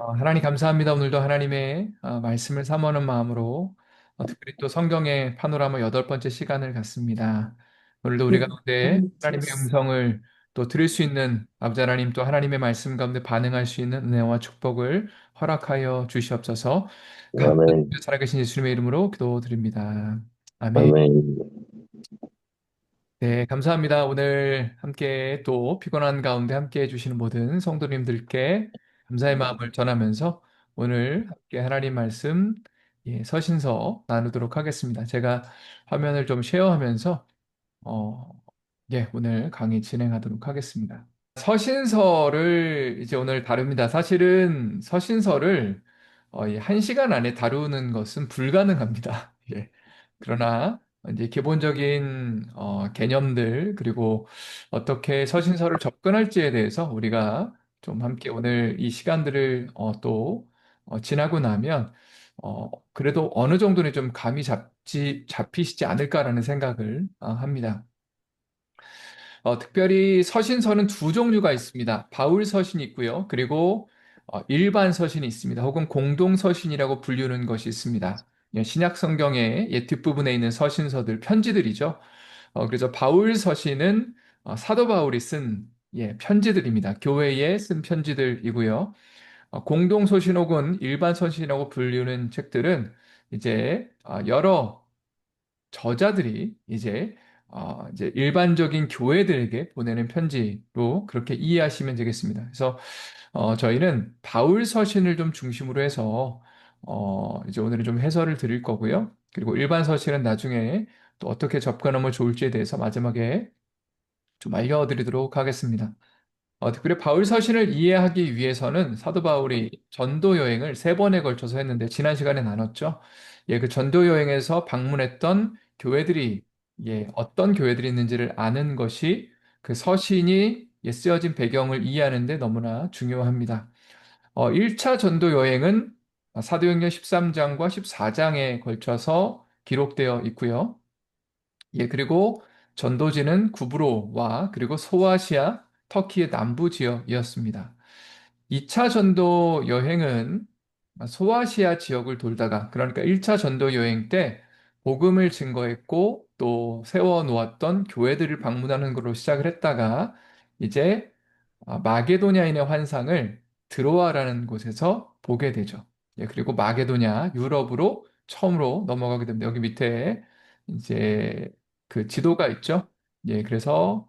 하나님 감사합니다. 오늘도 하나님의 말씀을 사모하는 마음으로 특별히 또 성경의 파노라마 여덟 번째 시간을 갖습니다. 오늘도 우리 가운데 하나님의 음성을 또 들을 수 있는 아버지 하나님 또 하나님의 말씀 가운데 반응할 수 있는 은혜와 축복을 허락하여 주시옵소서. 감사드리며 아멘, 살아계신 예수님의 이름으로 기도드립니다. 아멘. 아멘, 네, 감사합니다. 오늘 함께 또 피곤한 가운데 함께 해주시는 모든 성도님들께 감사의 마음을 전하면서 오늘 함께 하나님 말씀 서신서 나누도록 하겠습니다. 제가 화면을 좀 쉐어하면서 오늘 강의 진행하도록 하겠습니다. 서신서를 이제 오늘 다룹니다. 사실은 서신서를 한 시간 안에 다루는 것은 불가능합니다. 예. 그러나 이제 기본적인 개념들 그리고 어떻게 서신서를 접근할지에 대해서 우리가 좀 함께 오늘 이 시간들을 지나고 나면 그래도 어느 정도는 좀 감이 잡히시지 않을까라는 생각을 합니다. 특별히 서신서는 두 종류가 있습니다. 바울 서신이 있고요. 그리고 일반 서신이 있습니다. 혹은 공동 서신이라고 불리는 것이 있습니다. 신약 성경의 뒷부분에 있는 서신서들, 편지들이죠. 그래서 바울 서신은 사도 바울이 쓴 편지들입니다. 교회에 쓴 편지들이고요. 공동 서신 혹은 일반 서신이라고 불리는 책들은 이제 여러 저자들이 이제 일반적인 교회들에게 보내는 편지로 그렇게 이해하시면 되겠습니다. 그래서 저희는 바울 서신을 좀 중심으로 해서 이제 오늘은 좀 해설을 드릴 거고요. 그리고 일반 서신은 나중에 또 어떻게 접근하면 좋을지에 대해서 마지막에 좀 알려드리도록 하겠습니다. 특별히 바울 서신을 이해하기 위해서는 사도 바울이 전도 여행을 세 번에 걸쳐서 했는데 지난 시간에 나눴죠. 그 전도 여행에서 방문했던 교회들이 어떤 교회들이 있는지를 아는 것이 그 서신이 쓰여진 배경을 이해하는데 너무나 중요합니다. 1차 전도 여행은 사도행전 13장과 14장에 걸쳐서 기록되어 있고요. 그리고 전도지는 구브로와 그리고 소아시아, 터키의 남부 지역이었습니다. 2차 전도 여행은 소아시아 지역을 돌다가, 그러니까 1차 전도 여행 때 복음을 증거했고 또 세워 놓았던 교회들을 방문하는 것으로 시작을 했다가 이제 마게도냐인의 환상을 드로아라는 곳에서 보게 되죠. 그리고 마게도냐, 유럽으로 처음으로 넘어가게 됩니다. 여기 밑에 이제 그 지도가 있죠. 그래서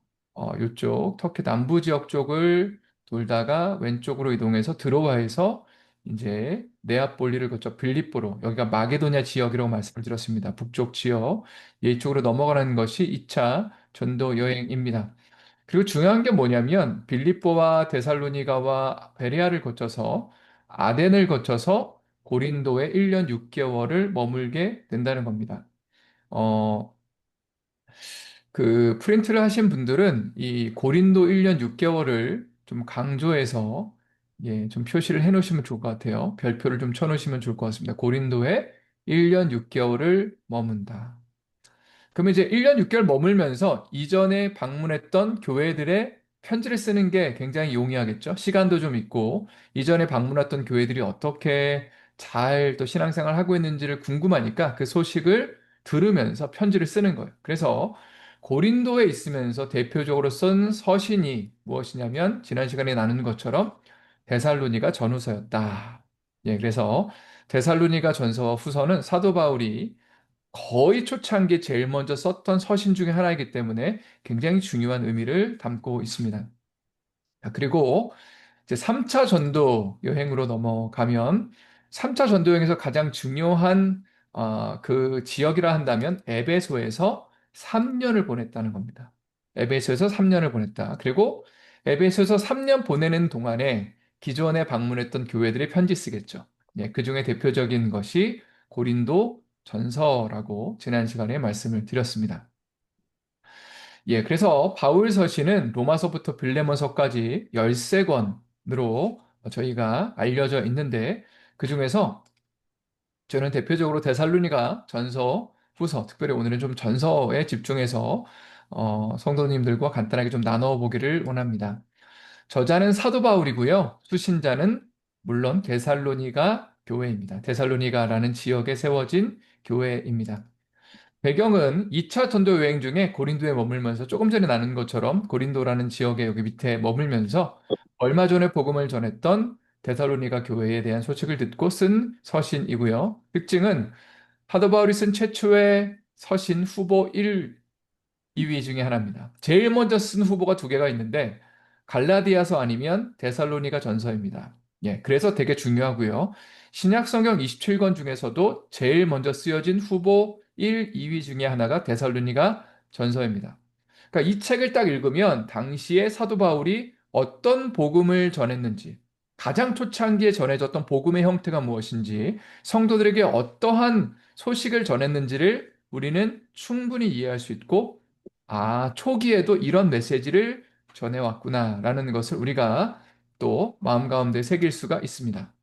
이쪽 터키 남부 지역 쪽을 돌다가 왼쪽으로 이동해서 드로아에서 이제 네아폴리를 거쳐 빌립보로, 여기가 마게도냐 지역이라고 말씀을 드렸습니다. 북쪽 지역, 이쪽으로 넘어가는 것이 2차 전도 여행입니다. 그리고 중요한 게 뭐냐면 빌립보와 데살로니가와 베레아를 거쳐서 아덴을 거쳐서 고린도에 1년 6개월을 머물게 된다는 겁니다. 어, 그 프린트를 하신 분들은 이 고린도 1년 6개월을 좀 강조해서 좀 표시를 해 놓으시면 좋을 것 같아요. 별표를 좀 쳐 놓으시면 좋을 것 같습니다. 고린도에 1년 6개월을 머문다. 그러면 이제 1년 6개월 머물면서 이전에 방문했던 교회들의 편지를 쓰는 게 굉장히 용이하겠죠. 시간도 좀 있고, 이전에 방문했던 교회들이 어떻게 잘 또 신앙생활 하고 있는지를 궁금하니까 그 소식을 들으면서 편지를 쓰는 거예요. 그래서 고린도에 있으면서 대표적으로 쓴 서신이 무엇이냐면, 지난 시간에 나눈 것처럼 데살로니가 전후서였다. 그래서 데살로니가 전서와 후서는 사도 바울이 거의 초창기에 제일 먼저 썼던 서신 중에 하나이기 때문에 굉장히 중요한 의미를 담고 있습니다. 자, 그리고 이제 3차 전도 여행으로 넘어가면 3차 전도 여행에서 가장 중요한 그 지역이라 한다면 에베소에서 3년을 보냈다는 겁니다. 에베소에서 3년을 보냈다. 그리고 에베소에서 3년 보내는 동안에 기존에 방문했던 교회들의 편지 쓰겠죠. 그 중에 대표적인 것이 고린도 전서라고 지난 시간에 말씀을 드렸습니다. 그래서 바울 서신은 로마서부터 빌레몬서까지 13권으로 저희가 알려져 있는데 그 중에서 저는 대표적으로 데살로니가 전서, 후서, 특별히 오늘은 좀 전서에 집중해서 성도님들과 간단하게 좀 나눠 보기를 원합니다. 저자는 사도 바울이고요. 수신자는 물론 데살로니가 교회입니다. 데살로니가라는 지역에 세워진 교회입니다. 배경은 2차 전도 여행 중에 고린도에 머물면서 조금 전에 나눈 것처럼 고린도라는 지역에 여기 밑에 머물면서 얼마 전에 복음을 전했던 데살로니가 교회에 대한 소식을 듣고 쓴 서신이고요. 특징은 사도 바울이 쓴 최초의 서신 후보 2위 중에 하나입니다. 제일 먼저 쓴 후보가 두 개가 있는데 갈라디아서 아니면 데살로니가 전서입니다. 예, 그래서 되게 중요하고요. 신약 성경 27권 중에서도 제일 먼저 쓰여진 후보 1, 2위 중에 하나가 데살로니가 전서입니다. 그러니까 이 책을 딱 읽으면 당시에 사도 바울이 어떤 복음을 전했는지, 가장 초창기에 전해졌던 복음의 형태가 무엇인지, 성도들에게 어떠한 소식을 전했는지를 우리는 충분히 이해할 수 있고, 아, 초기에도 이런 메시지를 전해왔구나라는 것을 우리가 또 마음 가운데 새길 수가 있습니다.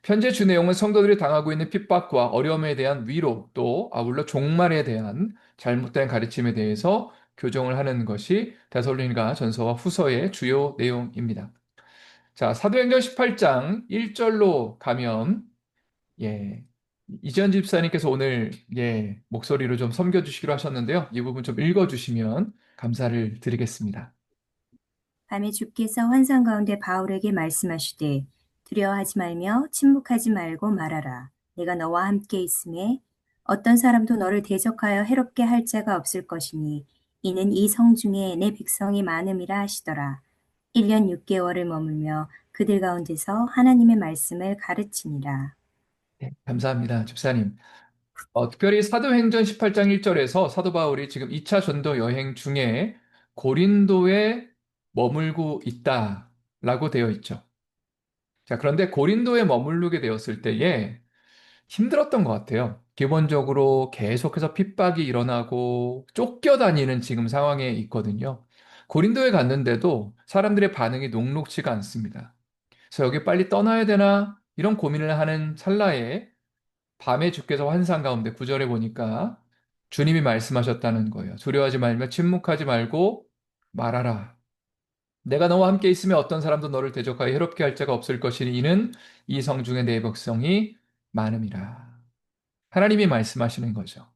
편지의 주 내용은 성도들이 당하고 있는 핍박과 어려움에 대한 위로, 또 아울러 종말에 대한 잘못된 가르침에 대해서 교정을 하는 것이 데살로니가 전서와 후서의 주요 내용입니다. 자, 사도행전 18장 1절로 가면, 예, 이지연 집사님께서 오늘, 목소리로 좀 섬겨주시기로 하셨는데요. 이 부분 좀 읽어주시면 감사를 드리겠습니다. 밤에 주께서 환상 가운데 바울에게 말씀하시되 두려워하지 말며 침묵하지 말고 말하라. 내가 너와 함께 있음에 어떤 사람도 너를 대적하여 해롭게 할 자가 없을 것이니 이는 이 성 중에 내 백성이 많음이라 하시더라. 1년 6개월을 머물며 그들 가운데서 하나님의 말씀을 가르치니라. 네, 감사합니다, 집사님. 특별히 사도행전 18장 1절에서 사도 바울이 지금 2차 전도 여행 중에 고린도에 머물고 있다라고 되어 있죠. 자, 그런데 고린도에 머무르게 되었을 때에 힘들었던 것 같아요. 기본적으로 계속해서 핍박이 일어나고 쫓겨다니는 지금 상황에 있거든요. 고린도에 갔는데도 사람들의 반응이 녹록지가 않습니다. 그래서 여기 빨리 떠나야 되나? 이런 고민을 하는 찰나에 밤에 주께서 환상 가운데 구절에 보니까 주님이 말씀하셨다는 거예요. 두려워하지 말며 침묵하지 말고 말하라. 내가 너와 함께 있으면 어떤 사람도 너를 대적하여 해롭게 할 자가 없을 것이니 이는 이 성 중에 내 백성이 많음이라. 하나님이 말씀하시는 거죠.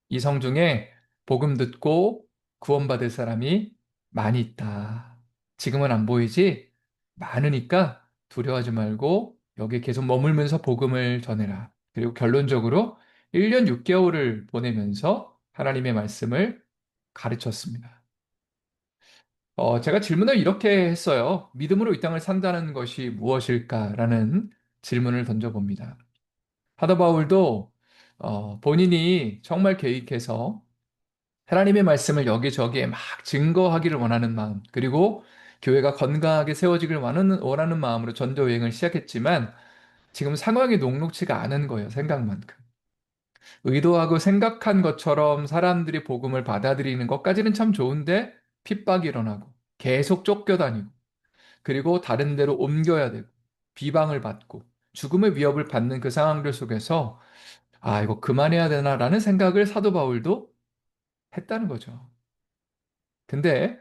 이 성 중에 복음 듣고 구원받을 사람이 많이 있다. 지금은 안 보이지? 많으니까 두려워하지 말고 여기 계속 머물면서 복음을 전해라. 그리고 결론적으로 1년 6개월을 보내면서 하나님의 말씀을 가르쳤습니다. 제가 질문을 이렇게 했어요. 믿음으로 이 땅을 산다는 것이 무엇일까라는 질문을 던져봅니다. 사도 바울도 본인이 정말 계획해서 하나님의 말씀을 여기저기에 막 증거하기를 원하는 마음, 그리고 교회가 건강하게 세워지길 원하는 마음으로 전도 여행을 시작했지만 지금 상황이 녹록치가 않은 거예요, 생각만큼. 의도하고 생각한 것처럼 사람들이 복음을 받아들이는 것까지는 참 좋은데 핍박이 일어나고 계속 쫓겨다니고 그리고 다른 데로 옮겨야 되고 비방을 받고 죽음의 위협을 받는 그 상황들 속에서 아, 이거 그만해야 되나라는 생각을 사도 바울도 했다는 거죠. 근데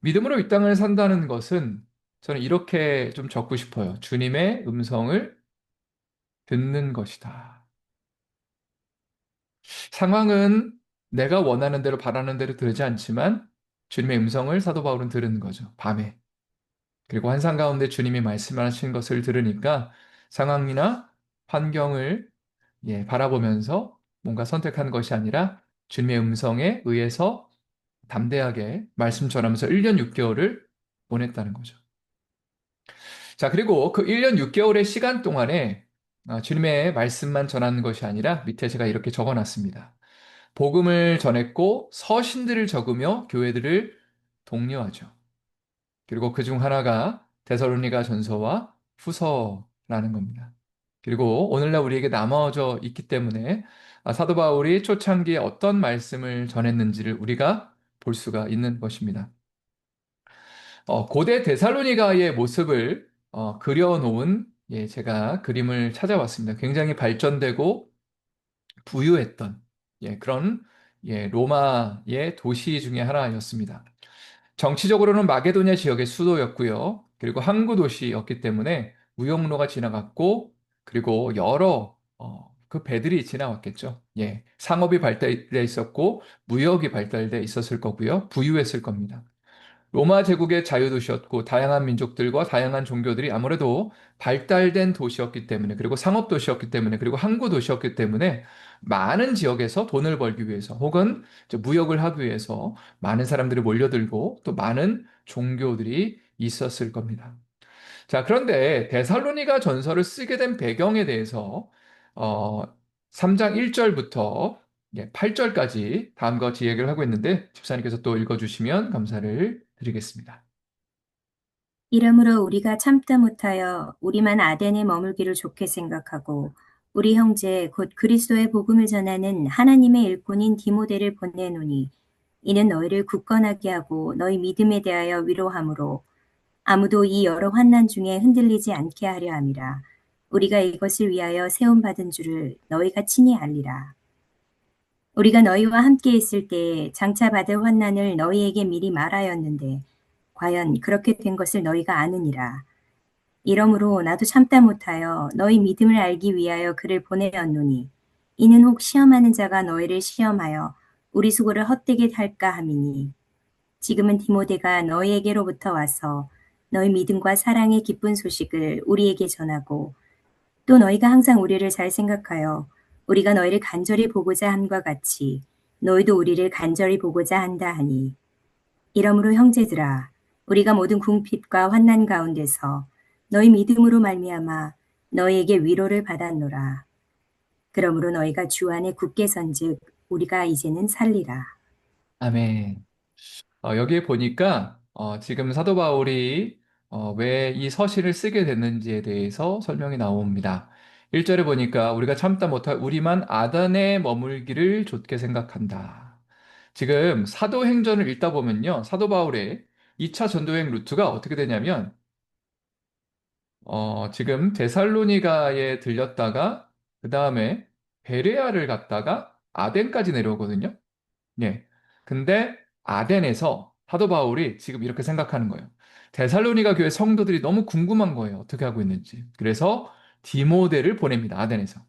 믿음으로 이 땅을 산다는 것은 저는 이렇게 좀 적고 싶어요. 주님의 음성을 듣는 것이다. 상황은 내가 원하는 대로 바라는 대로 들지 않지만 주님의 음성을 사도 바울은 들은 거죠. 밤에. 그리고 환상 가운데 주님이 말씀하신 것을 들으니까 상황이나 환경을 바라보면서 뭔가 선택하는 것이 아니라 주님의 음성에 의해서 담대하게 말씀 전하면서 1년 6개월을 보냈다는 거죠. 자, 그리고 그 1년 6개월의 시간 동안에 주님의 말씀만 전하는 것이 아니라 밑에 제가 이렇게 적어 놨습니다. 복음을 전했고 서신들을 적으며 교회들을 독려하죠. 그리고 그 중 하나가 데살로니가 전서와 후서라는 겁니다. 그리고 오늘날 우리에게 남아져 있기 때문에 사도 바울이 초창기에 어떤 말씀을 전했는지를 우리가 볼 수가 있는 것입니다. 고대 데살로니가의 모습을 그려놓은 제가 그림을 찾아왔습니다. 굉장히 발전되고 부유했던 그런 로마의 도시 중에 하나였습니다. 정치적으로는 마게도냐 지역의 수도였고요. 그리고 항구 도시였기 때문에 무역로가 지나갔고, 그리고 여러 그 배들이 지나왔겠죠. 예, 상업이 발달돼 있었고 무역이 발달돼 있었을 거고요. 부유했을 겁니다. 로마 제국의 자유도시였고 다양한 민족들과 다양한 종교들이 아무래도 발달된 도시였기 때문에, 그리고 상업 도시였기 때문에, 그리고 항구 도시였기 때문에 많은 지역에서 돈을 벌기 위해서 혹은 이제 무역을 하기 위해서 많은 사람들이 몰려들고 또 많은 종교들이 있었을 겁니다. 자, 그런데 데살로니가 전서를 쓰게 된 배경에 대해서 어, 3장 1절부터 8절까지 다음과 같이 얘기를 하고 있는데 집사님께서 또 읽어주시면 감사를 드리겠습니다. 이러므로 우리가 참다 못하여 우리만 아덴에 머물기를 좋게 생각하고 우리 형제 곧 그리스도의 복음을 전하는 하나님의 일꾼인 디모데를 보내노니 이는 너희를 굳건하게 하고 너희 믿음에 대하여 위로함으로 아무도 이 여러 환난 중에 흔들리지 않게 하려 함이라. 우리가 이것을 위하여 세움받은 줄을 너희가 친히 알리라. 우리가 너희와 함께 있을 때에 장차 받을 환난을 너희에게 미리 말하였는데 과연 그렇게 된 것을 너희가 아느니라. 이러므로 나도 참다 못하여 너희 믿음을 알기 위하여 그를 보내었노니 이는 혹 시험하는 자가 너희를 시험하여 우리 수고를 헛되게 할까 함이니 지금은 디모데가 너희에게로부터 와서 너희 믿음과 사랑의 기쁜 소식을 우리에게 전하고 또 너희가 항상 우리를 잘 생각하여 우리가 너희를 간절히 보고자 함과 같이 너희도 우리를 간절히 보고자 한다 하니 이러므로 형제들아 우리가 모든 궁핍과 환난 가운데서 너희 믿음으로 말미암아 너희에게 위로를 받았노라. 그러므로 너희가 주 안에 굳게 선즉 우리가 이제는 살리라. 아멘. 여기에 보니까 지금 사도 바울이 왜 이 서신을 쓰게 됐는지에 대해서 설명이 나옵니다. 1절에 보니까 우리가 참다 못할 우리만 아단에 머물기를 좋게 생각한다. 지금 사도행전을 읽다 보면요. 사도 바울의 2차 전도행 루트가 어떻게 되냐면 지금 데살로니가에 들렸다가 그 다음에 베레아를 갔다가 아덴까지 내려오거든요. 예. 근데 아덴에서 사도 바울이 지금 이렇게 생각하는 거예요. 데살로니가 교회 성도들이 너무 궁금한 거예요. 어떻게 하고 있는지. 그래서 디모데를 보냅니다. 아덴에서.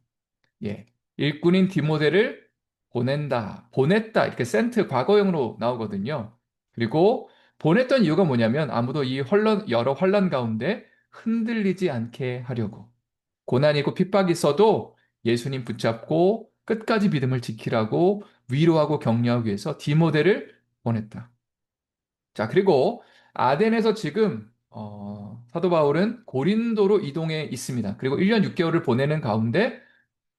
예. 일꾼인 디모데를 보낸다, 보냈다, 이렇게 센트 과거형으로 나오거든요. 그리고 보냈던 이유가 뭐냐면 아무도 이 여러 환란 가운데 흔들리지 않게 하려고. 고난이고 핍박이 있어도 예수님 붙잡고 끝까지 믿음을 지키라고 위로하고 격려하기 위해서 디모데를 보냈다. 자, 그리고 아덴에서 지금 사도 바울은 고린도로 이동해 있습니다. 그리고 1년 6개월을 보내는 가운데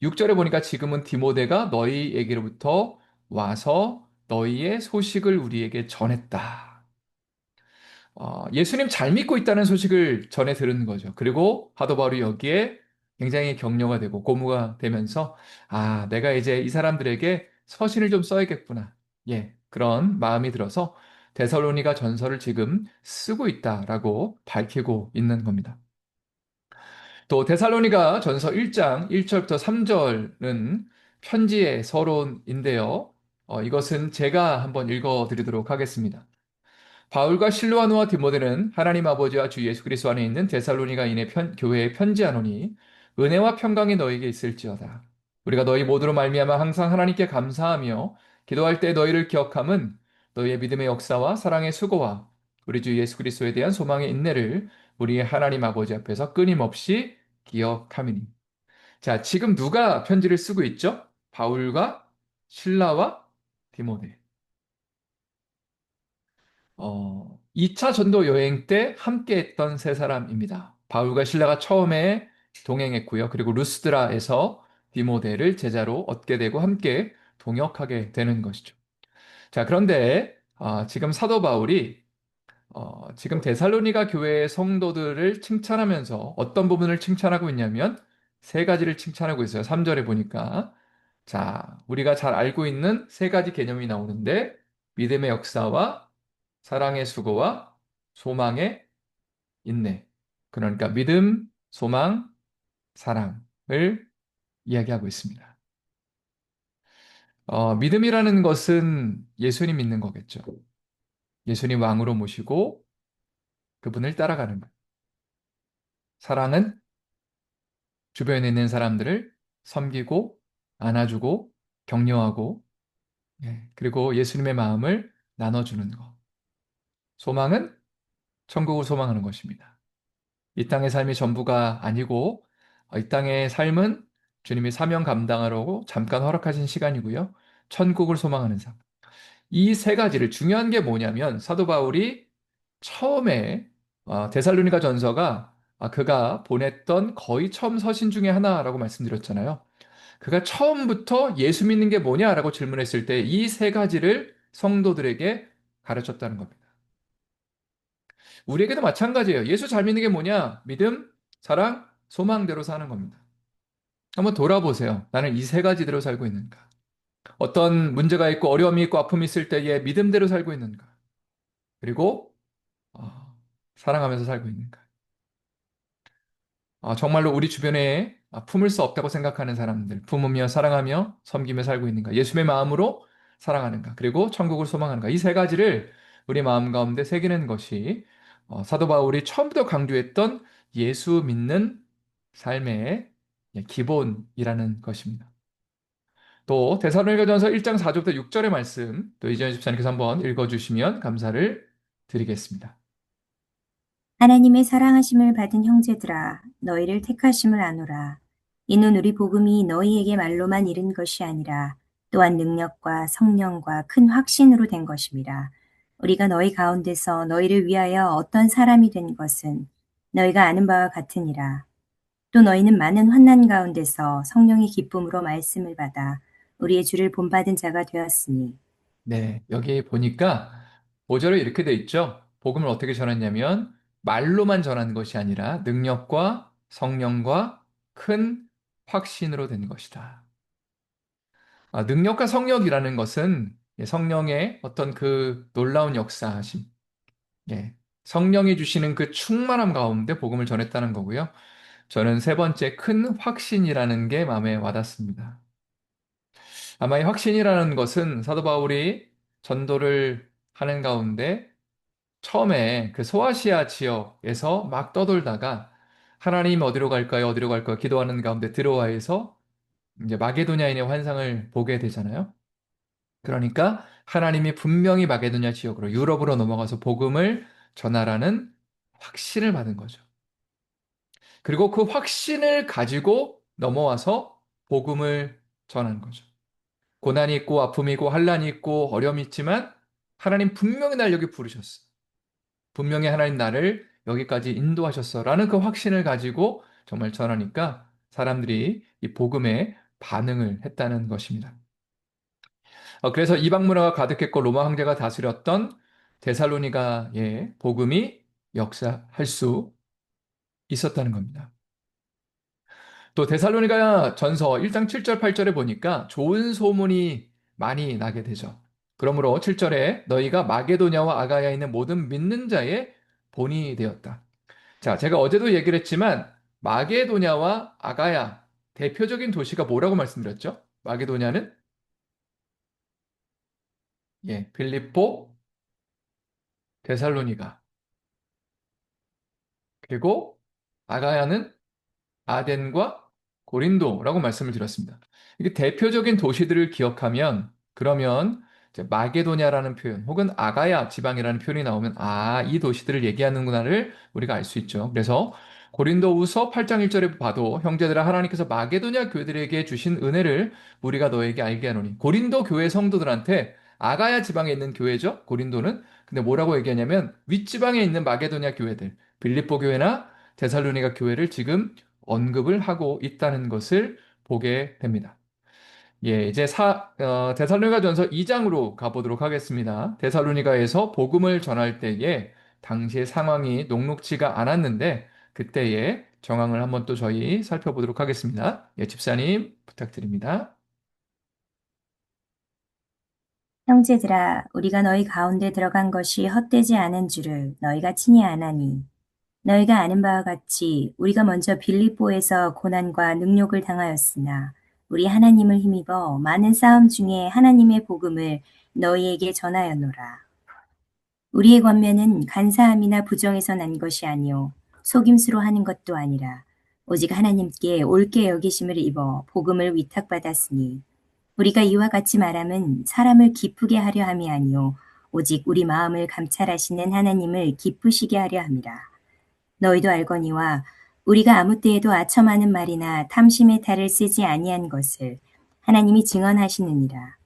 6절에 보니까 지금은 디모데가 너희에게로부터 와서 너희의 소식을 우리에게 전했다. 예수님 잘 믿고 있다는 소식을 전해 들은 거죠. 그리고 사도 바울이 여기에 굉장히 격려가 되고 고무가 되면서 내가 이제 이 사람들에게 서신을 좀 써야겠구나. 예, 그런 마음이 들어서 데살로니가 전서를 지금 쓰고 있다라고 밝히고 있는 겁니다. 또 데살로니가 전서 1장 1절부터 3절은 편지의 서론인데요. 이것은 제가 한번 읽어 드리도록 하겠습니다. 바울과 실로아노와 디모데는 하나님 아버지와 주 예수 그리스도 안에 있는 데살로니가인의 교회에 편지하노니 은혜와 평강이 너희에게 있을지어다. 우리가 너희 모두로 말미암아 항상 하나님께 감사하며 기도할 때 너희를 기억함은 너희의 믿음의 역사와 사랑의 수고와 우리 주 예수 그리스도에 대한 소망의 인내를 우리 하나님 아버지 앞에서 끊임없이 기억함이니. 자, 지금 누가 편지를 쓰고 있죠? 바울과 실라와 디모데. 2차 전도 여행 때 함께 했던 세 사람입니다. 바울과 실라가 처음에 동행했고요. 그리고 루스드라에서 디모데를 제자로 얻게 되고 함께 동역하게 되는 것이죠. 자, 그런데 지금 사도 바울이 지금 데살로니가 교회의 성도들을 칭찬하면서 어떤 부분을 칭찬하고 있냐면 세 가지를 칭찬하고 있어요. 3절에 보니까. 자, 우리가 잘 알고 있는 세 가지 개념이 나오는데 믿음의 역사와 사랑의 수고와 소망의 인내. 그러니까 믿음, 소망, 사랑을 이야기하고 있습니다. 믿음이라는 것은 예수님 믿는 거겠죠. 예수님 왕으로 모시고 그분을 따라가는 것. 사랑은 주변에 있는 사람들을 섬기고 안아주고 격려하고 그리고 예수님의 마음을 나눠주는 것. 소망은 천국을 소망하는 것입니다. 이 땅의 삶이 전부가 아니고 이 땅의 삶은 주님이 사명 감당하려고 잠깐 허락하신 시간이고요. 천국을 소망하는 삶. 이 세 가지를 중요한 게 뭐냐면 사도 바울이 처음에 데살로니가 전서가 그가 보냈던 거의 처음 서신 중에 하나라고 말씀드렸잖아요. 그가 처음부터 예수 믿는 게 뭐냐라고 질문했을 때 이 세 가지를 성도들에게 가르쳤다는 겁니다. 우리에게도 마찬가지예요. 예수 잘 믿는 게 뭐냐? 믿음, 사랑, 소망대로 사는 겁니다. 한번 돌아보세요. 나는 이 세 가지대로 살고 있는가? 어떤 문제가 있고 어려움이 있고 아픔이 있을 때에 믿음대로 살고 있는가? 그리고 사랑하면서 살고 있는가? 정말로 우리 주변에 품을 수 없다고 생각하는 사람들, 품으며 사랑하며 섬기며 살고 있는가? 예수의 마음으로 사랑하는가? 그리고 천국을 소망하는가? 이 세 가지를 우리 마음 가운데 새기는 것이 사도 바울이 처음부터 강조했던 예수 믿는 삶의 기본이라는 것입니다. 또 데살로니가전서 1장 4절부터 6절의 말씀 또 이재현 집사님께서 한번 읽어주시면 감사를 드리겠습니다. 하나님의 사랑하심을 받은 형제들아, 너희를 택하심을 아노라. 이는 우리 복음이 너희에게 말로만 이른 것이 아니라 또한 능력과 성령과 큰 확신으로 된 것임이라. 우리가 너희 가운데서 너희를 위하여 어떤 사람이 된 것은 너희가 아는 바와 같으니라. 또 너희는 많은 환난 가운데서 성령의 기쁨으로 말씀을 받아 우리의 주를 본받은 자가 되었으니 네, 여기 보니까 5절에 이렇게 돼 있죠. 복음을 어떻게 전했냐면 말로만 전한 것이 아니라 능력과 성령과 큰 확신으로 된 것이다. 능력과 성령이라는 것은 성령의 어떤 그 놀라운 역사하심, 성령이 주시는 그 충만함 가운데 복음을 전했다는 거고요. 저는 세 번째 큰 확신이라는 게 마음에 와닿습니다. 아마 이 확신이라는 것은 사도 바울이 전도를 하는 가운데 처음에 그 소아시아 지역에서 막 떠돌다가 하나님 어디로 갈까요? 어디로 갈까요? 기도하는 가운데 드로아에서 이제 마게도냐인의 환상을 보게 되잖아요. 그러니까 하나님이 분명히 마게도냐 지역으로 유럽으로 넘어가서 복음을 전하라는 확신을 받은 거죠. 그리고 그 확신을 가지고 넘어와서 복음을 전한 거죠. 고난이 있고 아픔이 있고 환란이 있고 어려움이 있지만 하나님 분명히 날 여기 부르셨어. 분명히 하나님 나를 여기까지 인도하셨어라는 그 확신을 가지고 정말 전하니까 사람들이 이 복음에 반응을 했다는 것입니다. 그래서 이방 문화가 가득했고 로마 황제가 다스렸던 데살로니가의 복음이 역사할 수 있었다는 겁니다. 또 데살로니가 전서 1장 7절 8절에 보니까 좋은 소문이 많이 나게 되죠. 그러므로 7절에 너희가 마게도냐와 아가야에 있는 모든 믿는 자의 본이 되었다. 자, 제가 어제도 얘기를 했지만 마게도냐와 아가야 대표적인 도시가 뭐라고 말씀드렸죠? 마게도냐는 빌립보, 데살로니가 그리고 아가야는 아덴과 고린도라고 말씀을 드렸습니다. 이게 대표적인 도시들을 기억하면 그러면 이제 마게도냐라는 표현 혹은 아가야 지방이라는 표현이 나오면 이 도시들을 얘기하는구나를 우리가 알 수 있죠. 그래서 고린도후서 8장 1절에 봐도 형제들아 하나님께서 마게도냐 교회들에게 주신 은혜를 우리가 너에게 알게 하노니 고린도 교회 성도들한테 아가야 지방에 있는 교회죠. 고린도는 근데 뭐라고 얘기하냐면 윗지방에 있는 마게도냐 교회들 빌립보 교회나 데살로니가 교회를 지금 언급을 하고 있다는 것을 보게 됩니다. 이제 데살로니가전서 2장으로 가보도록 하겠습니다. 데살로니가에서 복음을 전할 때에 당시의 상황이 녹록지가 않았는데 그때의 정황을 한번 또 저희 살펴보도록 하겠습니다. 집사님 부탁드립니다. 형제들아 우리가 너희 가운데 들어간 것이 헛되지 않은 줄을 너희가 친히 아나니 너희가 아는 바와 같이 우리가 먼저 빌립보에서 고난과 능욕을 당하였으나 우리 하나님을 힘입어 많은 싸움 중에 하나님의 복음을 너희에게 전하였노라. 우리의 권면은 간사함이나 부정에서 난 것이 아니요 속임수로 하는 것도 아니라 오직 하나님께 옳게 여기심을 입어 복음을 위탁받았으니 우리가 이와 같이 말함은 사람을 기쁘게 하려 함이 아니요 오직 우리 마음을 감찰하시는 하나님을 기쁘시게 하려 함이라. 너희도 알거니와 우리가 아무 때에도 아첨하는 말이나 탐심의 탈을 쓰지 아니한 것을 하나님이 증언하시느니라.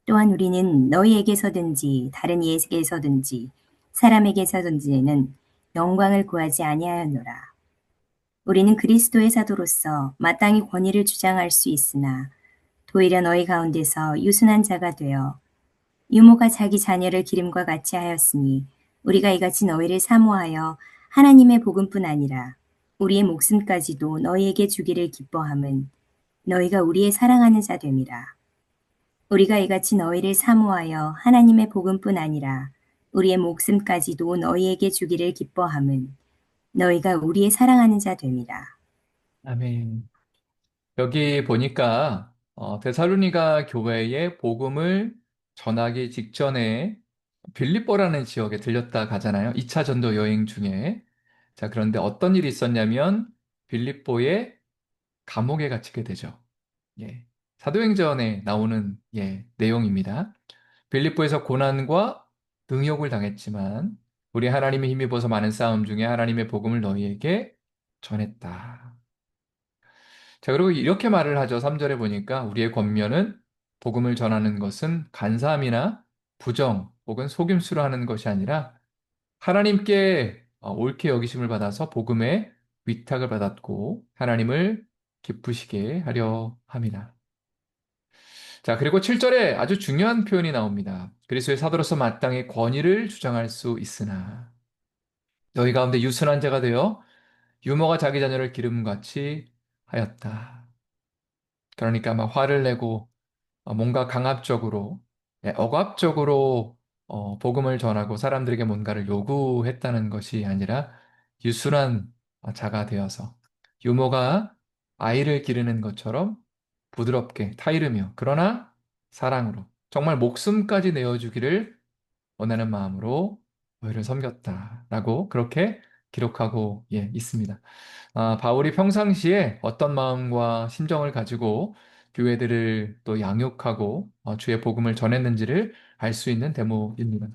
또한 우리는 너희에게서든지 다른 이에게서든지 사람에게서든지는 영광을 구하지 아니하였노라. 우리는 그리스도의 사도로서 마땅히 권위를 주장할 수 있으나 도리어 너희 가운데서 유순한 자가 되어 유모가 자기 자녀를 기름과 같이 하였으니 우리가 이같이 너희를 사모하여 하나님의 복음뿐 아니라 우리의 목숨까지도 너희에게 주기를 기뻐함은 너희가 우리의 사랑하는 자 됨이라. 우리가 이같이 너희를 사모하여 하나님의 복음뿐 아니라 우리의 목숨까지도 너희에게 주기를 기뻐함은 너희가 우리의 사랑하는 자 됨이라. 아멘. 여기 보니까 데살로니가 교회에 복음을 전하기 직전에 빌립보라는 지역에 들렸다 가잖아요. 2차 전도 여행 중에. 자, 그런데 어떤 일이 있었냐면 빌립보에 감옥에 갇히게 되죠. 예. 사도행전에 나오는 내용입니다. 빌립보에서 고난과 능욕을 당했지만 우리 하나님의 힘입어서 많은 싸움 중에 하나님의 복음을 너희에게 전했다. 자, 그리고 이렇게 말을 하죠. 3절에 보니까 우리의 권면은 복음을 전하는 것은 간사함이나 부정 혹은 속임수로 하는 것이 아니라 하나님께 옳게 여기심을 받아서 복음의 위탁을 받았고 하나님을 기쁘시게 하려 함이라. 자, 그리고 7절에 아주 중요한 표현이 나옵니다. 그리스도의 사도로서 마땅히 권위를 주장할 수 있으나 너희 가운데 유순한 자가 되어 유모가 자기 자녀를 기름같이 하였다. 그러니까 막 화를 내고 뭔가 강압적으로, 억압적으로 복음을 전하고 사람들에게 뭔가를 요구했다는 것이 아니라 유순한 자가 되어서 유모가 아이를 기르는 것처럼 부드럽게 타이르며 그러나 사랑으로 정말 목숨까지 내어주기를 원하는 마음으로 너희를 섬겼다라고 그렇게 기록하고 있습니다. 바울이 평상시에 어떤 마음과 심정을 가지고 교회들을 또 양육하고 주의 복음을 전했는지를 알 수 있는 대목입니다.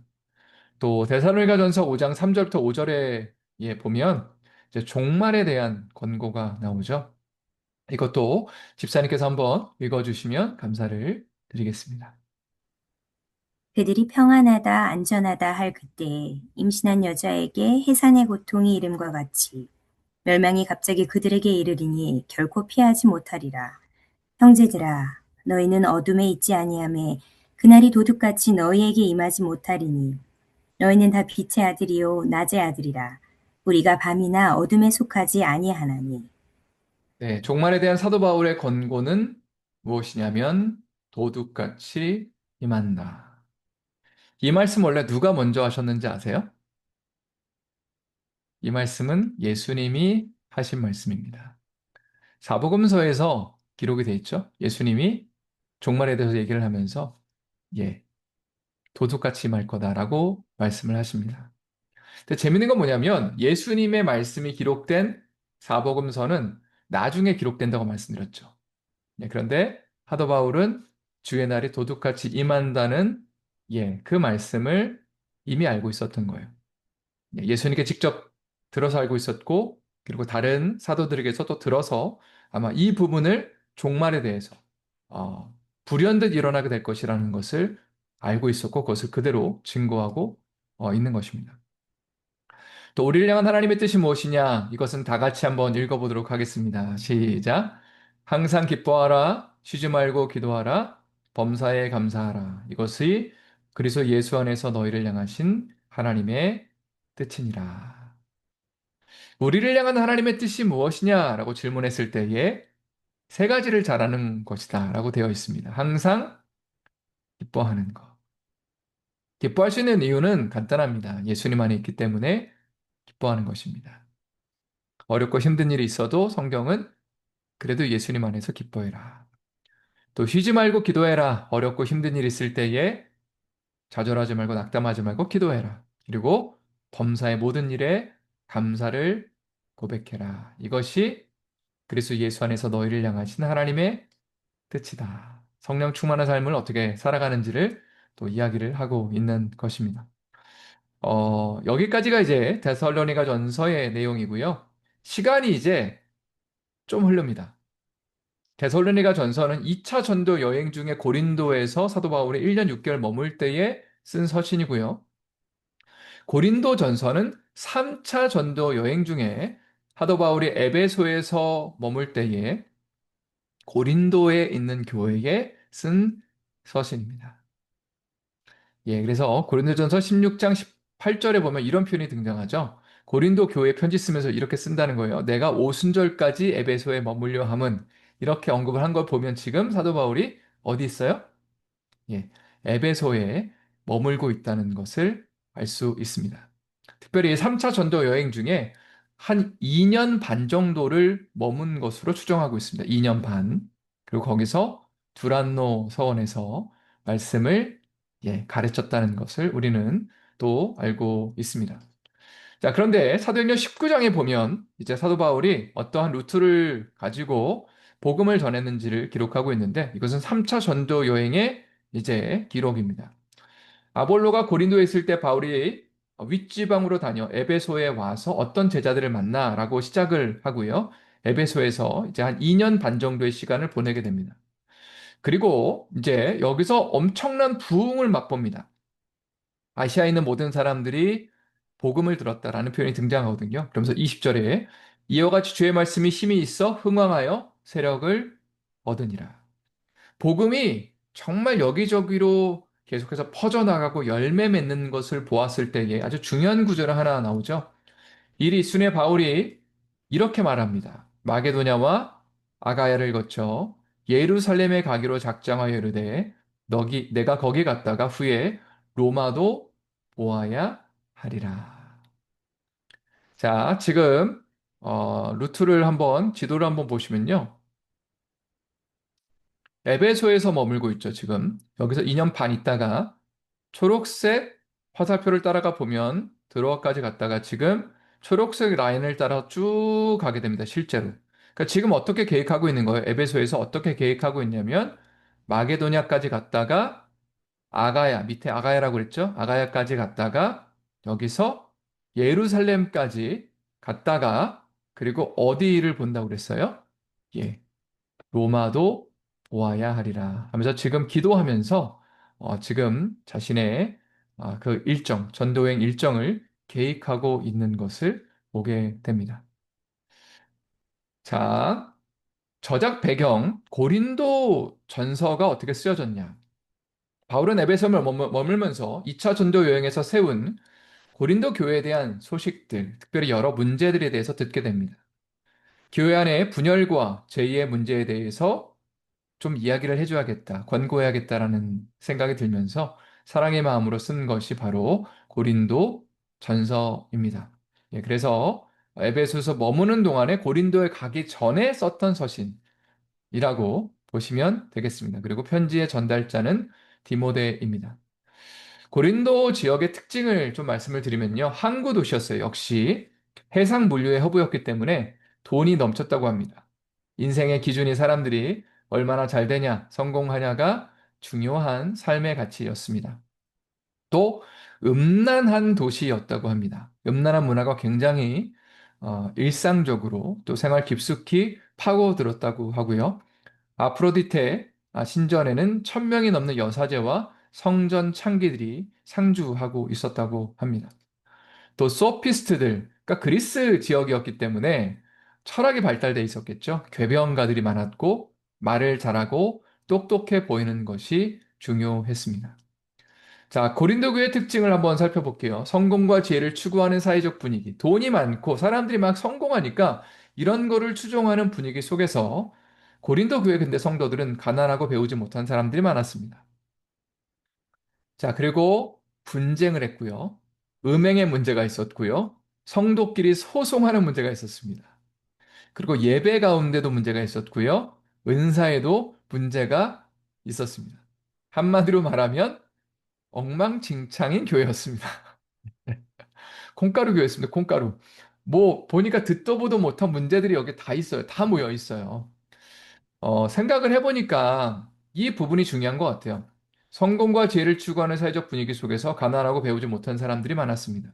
또 데살로니가전서 5장 3절부터 5절에 보면 이제 종말에 대한 권고가 나오죠. 이것도 집사님께서 한번 읽어주시면 감사를 드리겠습니다. 그들이 평안하다 안전하다 할 그때에 임신한 여자에게 해산의 고통이 이름과 같이 멸망이 갑자기 그들에게 이르리니 결코 피하지 못하리라. 형제들아, 너희는 어둠에 있지 아니하매 그날이 도둑같이 너희에게 임하지 못하리니 너희는 다 빛의 아들이요 낮의 아들이라. 우리가 밤이나 어둠에 속하지 아니하나니. 네, 종말에 대한 사도 바울의 권고는 무엇이냐면 도둑같이 임한다. 이 말씀 원래 누가 먼저 하셨는지 아세요? 이 말씀은 예수님이 하신 말씀입니다. 사복음서에서 기록이 돼 있죠. 예수님이 종말에 대해서 얘기를 하면서 예, 도둑같이 임할 거다라고 말씀을 하십니다. 근데 재밌는 건 뭐냐면 예수님의 말씀이 기록된 사복음서는 나중에 기록된다고 말씀드렸죠. 그런데 사도 바울은 주의 날이 도둑같이 임한다는 그 말씀을 이미 알고 있었던 거예요. 예수님께 직접 들어서 알고 있었고 그리고 다른 사도들에게서 또 들어서 아마 이 부분을 종말에 대해서 어, 불현듯 일어나게 될 것이라는 것을 알고 있었고 그것을 그대로 증거하고 있는 것입니다. 또 우리를 향한 하나님의 뜻이 무엇이냐? 이것은 다 같이 한번 읽어보도록 하겠습니다. 시작. 항상 기뻐하라, 쉬지 말고 기도하라, 범사에 감사하라. 이것이 그리스도 예수 안에서 너희를 향하신 하나님의 뜻이니라. 우리를 향한 하나님의 뜻이 무엇이냐라고 질문했을 때에 세 가지를 잘하는 것이다라고 되어 있습니다. 항상 기뻐하는 것. 기뻐할 수 있는 이유는 간단합니다. 예수님 안에 있기 때문에 기뻐하는 것입니다. 어렵고 힘든 일이 있어도 성경은 그래도 예수님 안에서 기뻐해라. 또 쉬지 말고 기도해라. 어렵고 힘든 일 있을 때에 좌절하지 말고 낙담하지 말고 기도해라. 그리고 범사의 모든 일에 감사를 고백해라. 이것이 그리스도 예수 안에서 너희를 향하신 하나님의 뜻이다. 성령 충만한 삶을 어떻게 살아가는지를 또 이야기를 하고 있는 것입니다. 여기까지가 이제 데살로니가 전서의 내용이고요. 시간이 이제 좀 흐릅니다. 데살로니가 전서는 2차 전도 여행 중에 고린도에서 사도 바울이 1년 6개월 머물 때에 쓴 서신이고요. 고린도 전서는 3차 전도 여행 중에 사도 바울이 에베소에서 머물 때에 고린도에 있는 교회에 쓴 서신입니다. 예, 그래서 고린도전서 16장 18절에 보면 이런 표현이 등장하죠. 고린도 교회 편지 쓰면서 이렇게 쓴다는 거예요. 내가 오순절까지 에베소에 머물려 함은 이렇게 언급을 한 걸 보면 지금 사도 바울이 어디 있어요? 예, 에베소에 머물고 있다는 것을 알 수 있습니다. 특별히 3차 전도 여행 중에 한 2년 반 정도를 머문 것으로 추정하고 있습니다. 2년 반. 그리고 거기서 두란노 서원에서 말씀을 가르쳤다는 것을 우리는 또 알고 있습니다. 자, 그런데 사도행전 19장에 보면 이제 사도 바울이 어떠한 루트를 가지고 복음을 전했는지를 기록하고 있는데 이것은 3차 전도 여행의 이제 기록입니다. 아볼로가 고린도에 있을 때 바울이 윗지방으로 다녀 에베소에 와서 어떤 제자들을 만나라고 시작을 하고요. 에베소에서 이제 한 2년 반 정도의 시간을 보내게 됩니다. 그리고 이제 여기서 엄청난 부흥을 맛봅니다. 아시아에 있는 모든 사람들이 복음을 들었다라는 표현이 등장하거든요. 그러면서 20절에 이와 같이 주의 말씀이 힘이 있어 흥왕하여 세력을 얻으니라. 복음이 정말 여기저기로 계속해서 퍼져나가고 열매 맺는 것을 보았을 때에 아주 중요한 구절이 하나 나오죠. 이리 순회 바울이 이렇게 말합니다. 마게도냐와 아가야를 거쳐 예루살렘에 가기로 작정하여 이르되 내가 거기 갔다가 후에 로마도 보아야 하리라. 자, 지금 루트를 한번 지도를 한번 보시면요. 에베소에서 머물고 있죠, 지금. 여기서 2년 반 있다가 초록색 화살표를 따라가 보면 드로아까지 갔다가 지금 초록색 라인을 따라 쭉 가게 됩니다, 실제로. 그러니까 지금 어떻게 계획하고 있는 거예요? 에베소에서 어떻게 계획하고 있냐면 마게도냐까지 갔다가 아가야, 밑에 아가야라고 그랬죠? 아가야까지 갔다가 여기서 예루살렘까지 갔다가 그리고 어디를 본다고 그랬어요? 예, 로마도 보아야 하리라 하면서 지금 기도하면서 지금 자신의 그 일정, 전도행 일정을 계획하고 있는 것을 보게 됩니다. 자, 저작 배경, 고린도 전서가 어떻게 쓰여졌냐? 바울은 에베소에 머물면서 2차 전도 여행에서 세운 고린도 교회에 대한 소식들, 특별히 여러 문제들에 대해서 듣게 됩니다. 교회 안의 분열과 제의의 문제에 대해서 좀 이야기를 해줘야겠다, 권고해야겠다라는 생각이 들면서 사랑의 마음으로 쓴 것이 바로 고린도 전서입니다. 예, 그래서 에베소서 머무는 동안에 고린도에 가기 전에 썼던 서신이라고 보시면 되겠습니다. 그리고 편지의 전달자는 디모데입니다. 고린도 지역의 특징을 좀 말씀을 드리면요. 항구 도시였어요. 역시 해상 물류의 허브였기 때문에 돈이 넘쳤다고 합니다. 인생의 기준이 사람들이 얼마나 잘 되냐, 성공하냐가 중요한 삶의 가치였습니다. 또 음란한 도시였다고 합니다. 음란한 문화가 굉장히 일상적으로 또 생활 깊숙이 파고들었다고 하고요. 아프로디테 신전에는 1000명이 넘는 여사제와 성전 창기들이 상주하고 있었다고 합니다. 또 소피스트들, 그러니까 그리스 지역이었기 때문에 철학이 발달돼 있었겠죠. 궤변가들이 많았고 말을 잘하고 똑똑해 보이는 것이 중요했습니다. 자, 고린도 교의 특징을 한번 살펴볼게요. 성공과 지혜를 추구하는 사회적 분위기. 돈이 많고 사람들이 막 성공하니까 이런 거를 추종하는 분위기 속에서 고린도 교회 근대 성도들은 가난하고 배우지 못한 사람들이 많았습니다. 자, 그리고 분쟁을 했고요. 음행의 문제가 있었고요. 성도끼리 소송하는 문제가 있었습니다. 그리고 예배 가운데도 문제가 있었고요. 은사에도 문제가 있었습니다. 한마디로 말하면 엉망진창인 교회였습니다. 콩가루 교회였습니다. 콩가루. 뭐 보니까 듣도 보도 못한 문제들이 여기 다 있어요. 다 모여 있어요. 생각을 해보니까 이 부분이 중요한 것 같아요. 성공과 지혜를 추구하는 사회적 분위기 속에서 가난하고 배우지 못한 사람들이 많았습니다.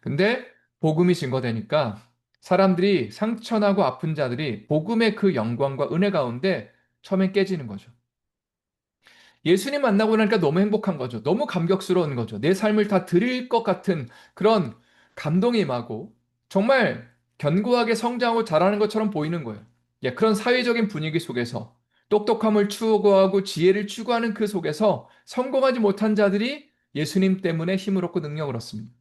근데 복음이 증거되니까 사람들이 상처나고 아픈 자들이 복음의 그 영광과 은혜 가운데 처음엔 깨지는 거죠. 예수님 만나고 나니까 너무 행복한 거죠. 너무 감격스러운 거죠. 내 삶을 다 드릴 것 같은 그런 감동이 임하고 정말 견고하게 성장하고 자라는 것처럼 보이는 거예요. 예, 그런 사회적인 분위기 속에서 똑똑함을 추구하고 지혜를 추구하는 그 속에서 성공하지 못한 자들이 예수님 때문에 힘을 얻고 능력을 얻습니다.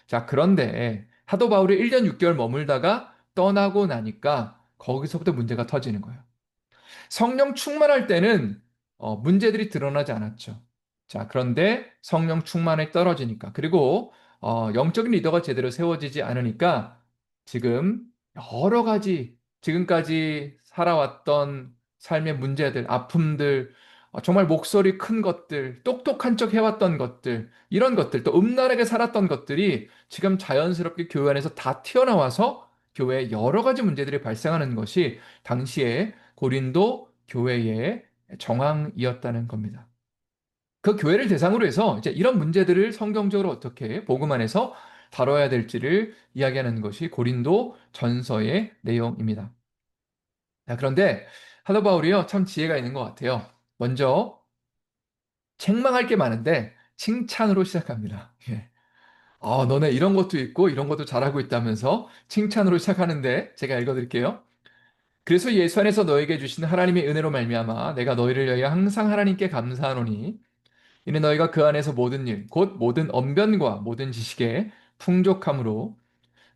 자, 그런데 사도 바울이 1년 6개월 머물다가 떠나고 나니까 거기서부터 문제가 터지는 거예요. 성령 충만할 때는 문제들이 드러나지 않았죠. 자, 그런데 성령 충만이 떨어지니까, 그리고 영적인 리더가 제대로 세워지지 않으니까 지금 여러 가지 지금까지 살아왔던 삶의 문제들, 아픔들, 정말 목소리 큰 것들, 똑똑한 척 해왔던 것들, 이런 것들, 또 음란하게 살았던 것들이 지금 자연스럽게 교회 안에서 다 튀어나와서 교회에 여러 가지 문제들이 발생하는 것이 당시에 고린도 교회의 정황이었다는 겁니다. 그 교회를 대상으로 해서 이제 이런 문제들을 성경적으로 어떻게 복음 안에서 다뤄야 될지를 이야기하는 것이 고린도 전서의 내용입니다. 자, 그런데 사도 바울이요, 참 지혜가 있는 것 같아요. 먼저 책망할 게 많은데 칭찬으로 시작합니다. 예. 너네 이런 것도 있고 이런 것도 잘하고 있다면서 칭찬으로 시작하는데 제가 읽어드릴게요. 그래서 예수 안에서 너에게 주신 하나님의 은혜로 말미암아 내가 너희를 위하여 항상 하나님께 감사하노니 이는 너희가 그 안에서 모든 일 곧 모든 언변과 모든 지식에 풍족함으로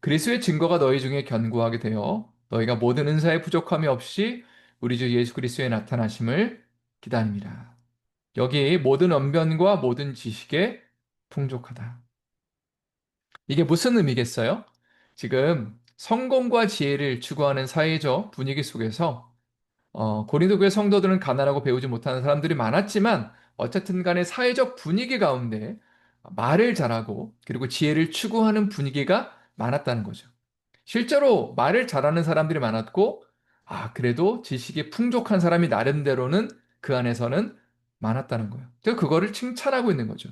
그리스도의 증거가 너희 중에 견고하게 되어 너희가 모든 은사에 부족함이 없이 우리 주 예수 그리스도의 나타나심을 기다립니다. 여기 모든 언변과 모든 지식에 풍족하다. 이게 무슨 의미겠어요? 지금 성공과 지혜를 추구하는 사회적 분위기 속에서 고린도 교회 성도들은 가난하고 배우지 못하는 사람들이 많았지만 어쨌든 간에 사회적 분위기 가운데 말을 잘하고 그리고 지혜를 추구하는 분위기가 많았다는 거죠. 실제로 말을 잘하는 사람들이 많았고, 그래도 지식이 풍족한 사람이 나름대로는 그 안에서는 많았다는 거예요. 그래서 그거를 칭찬하고 있는 거죠.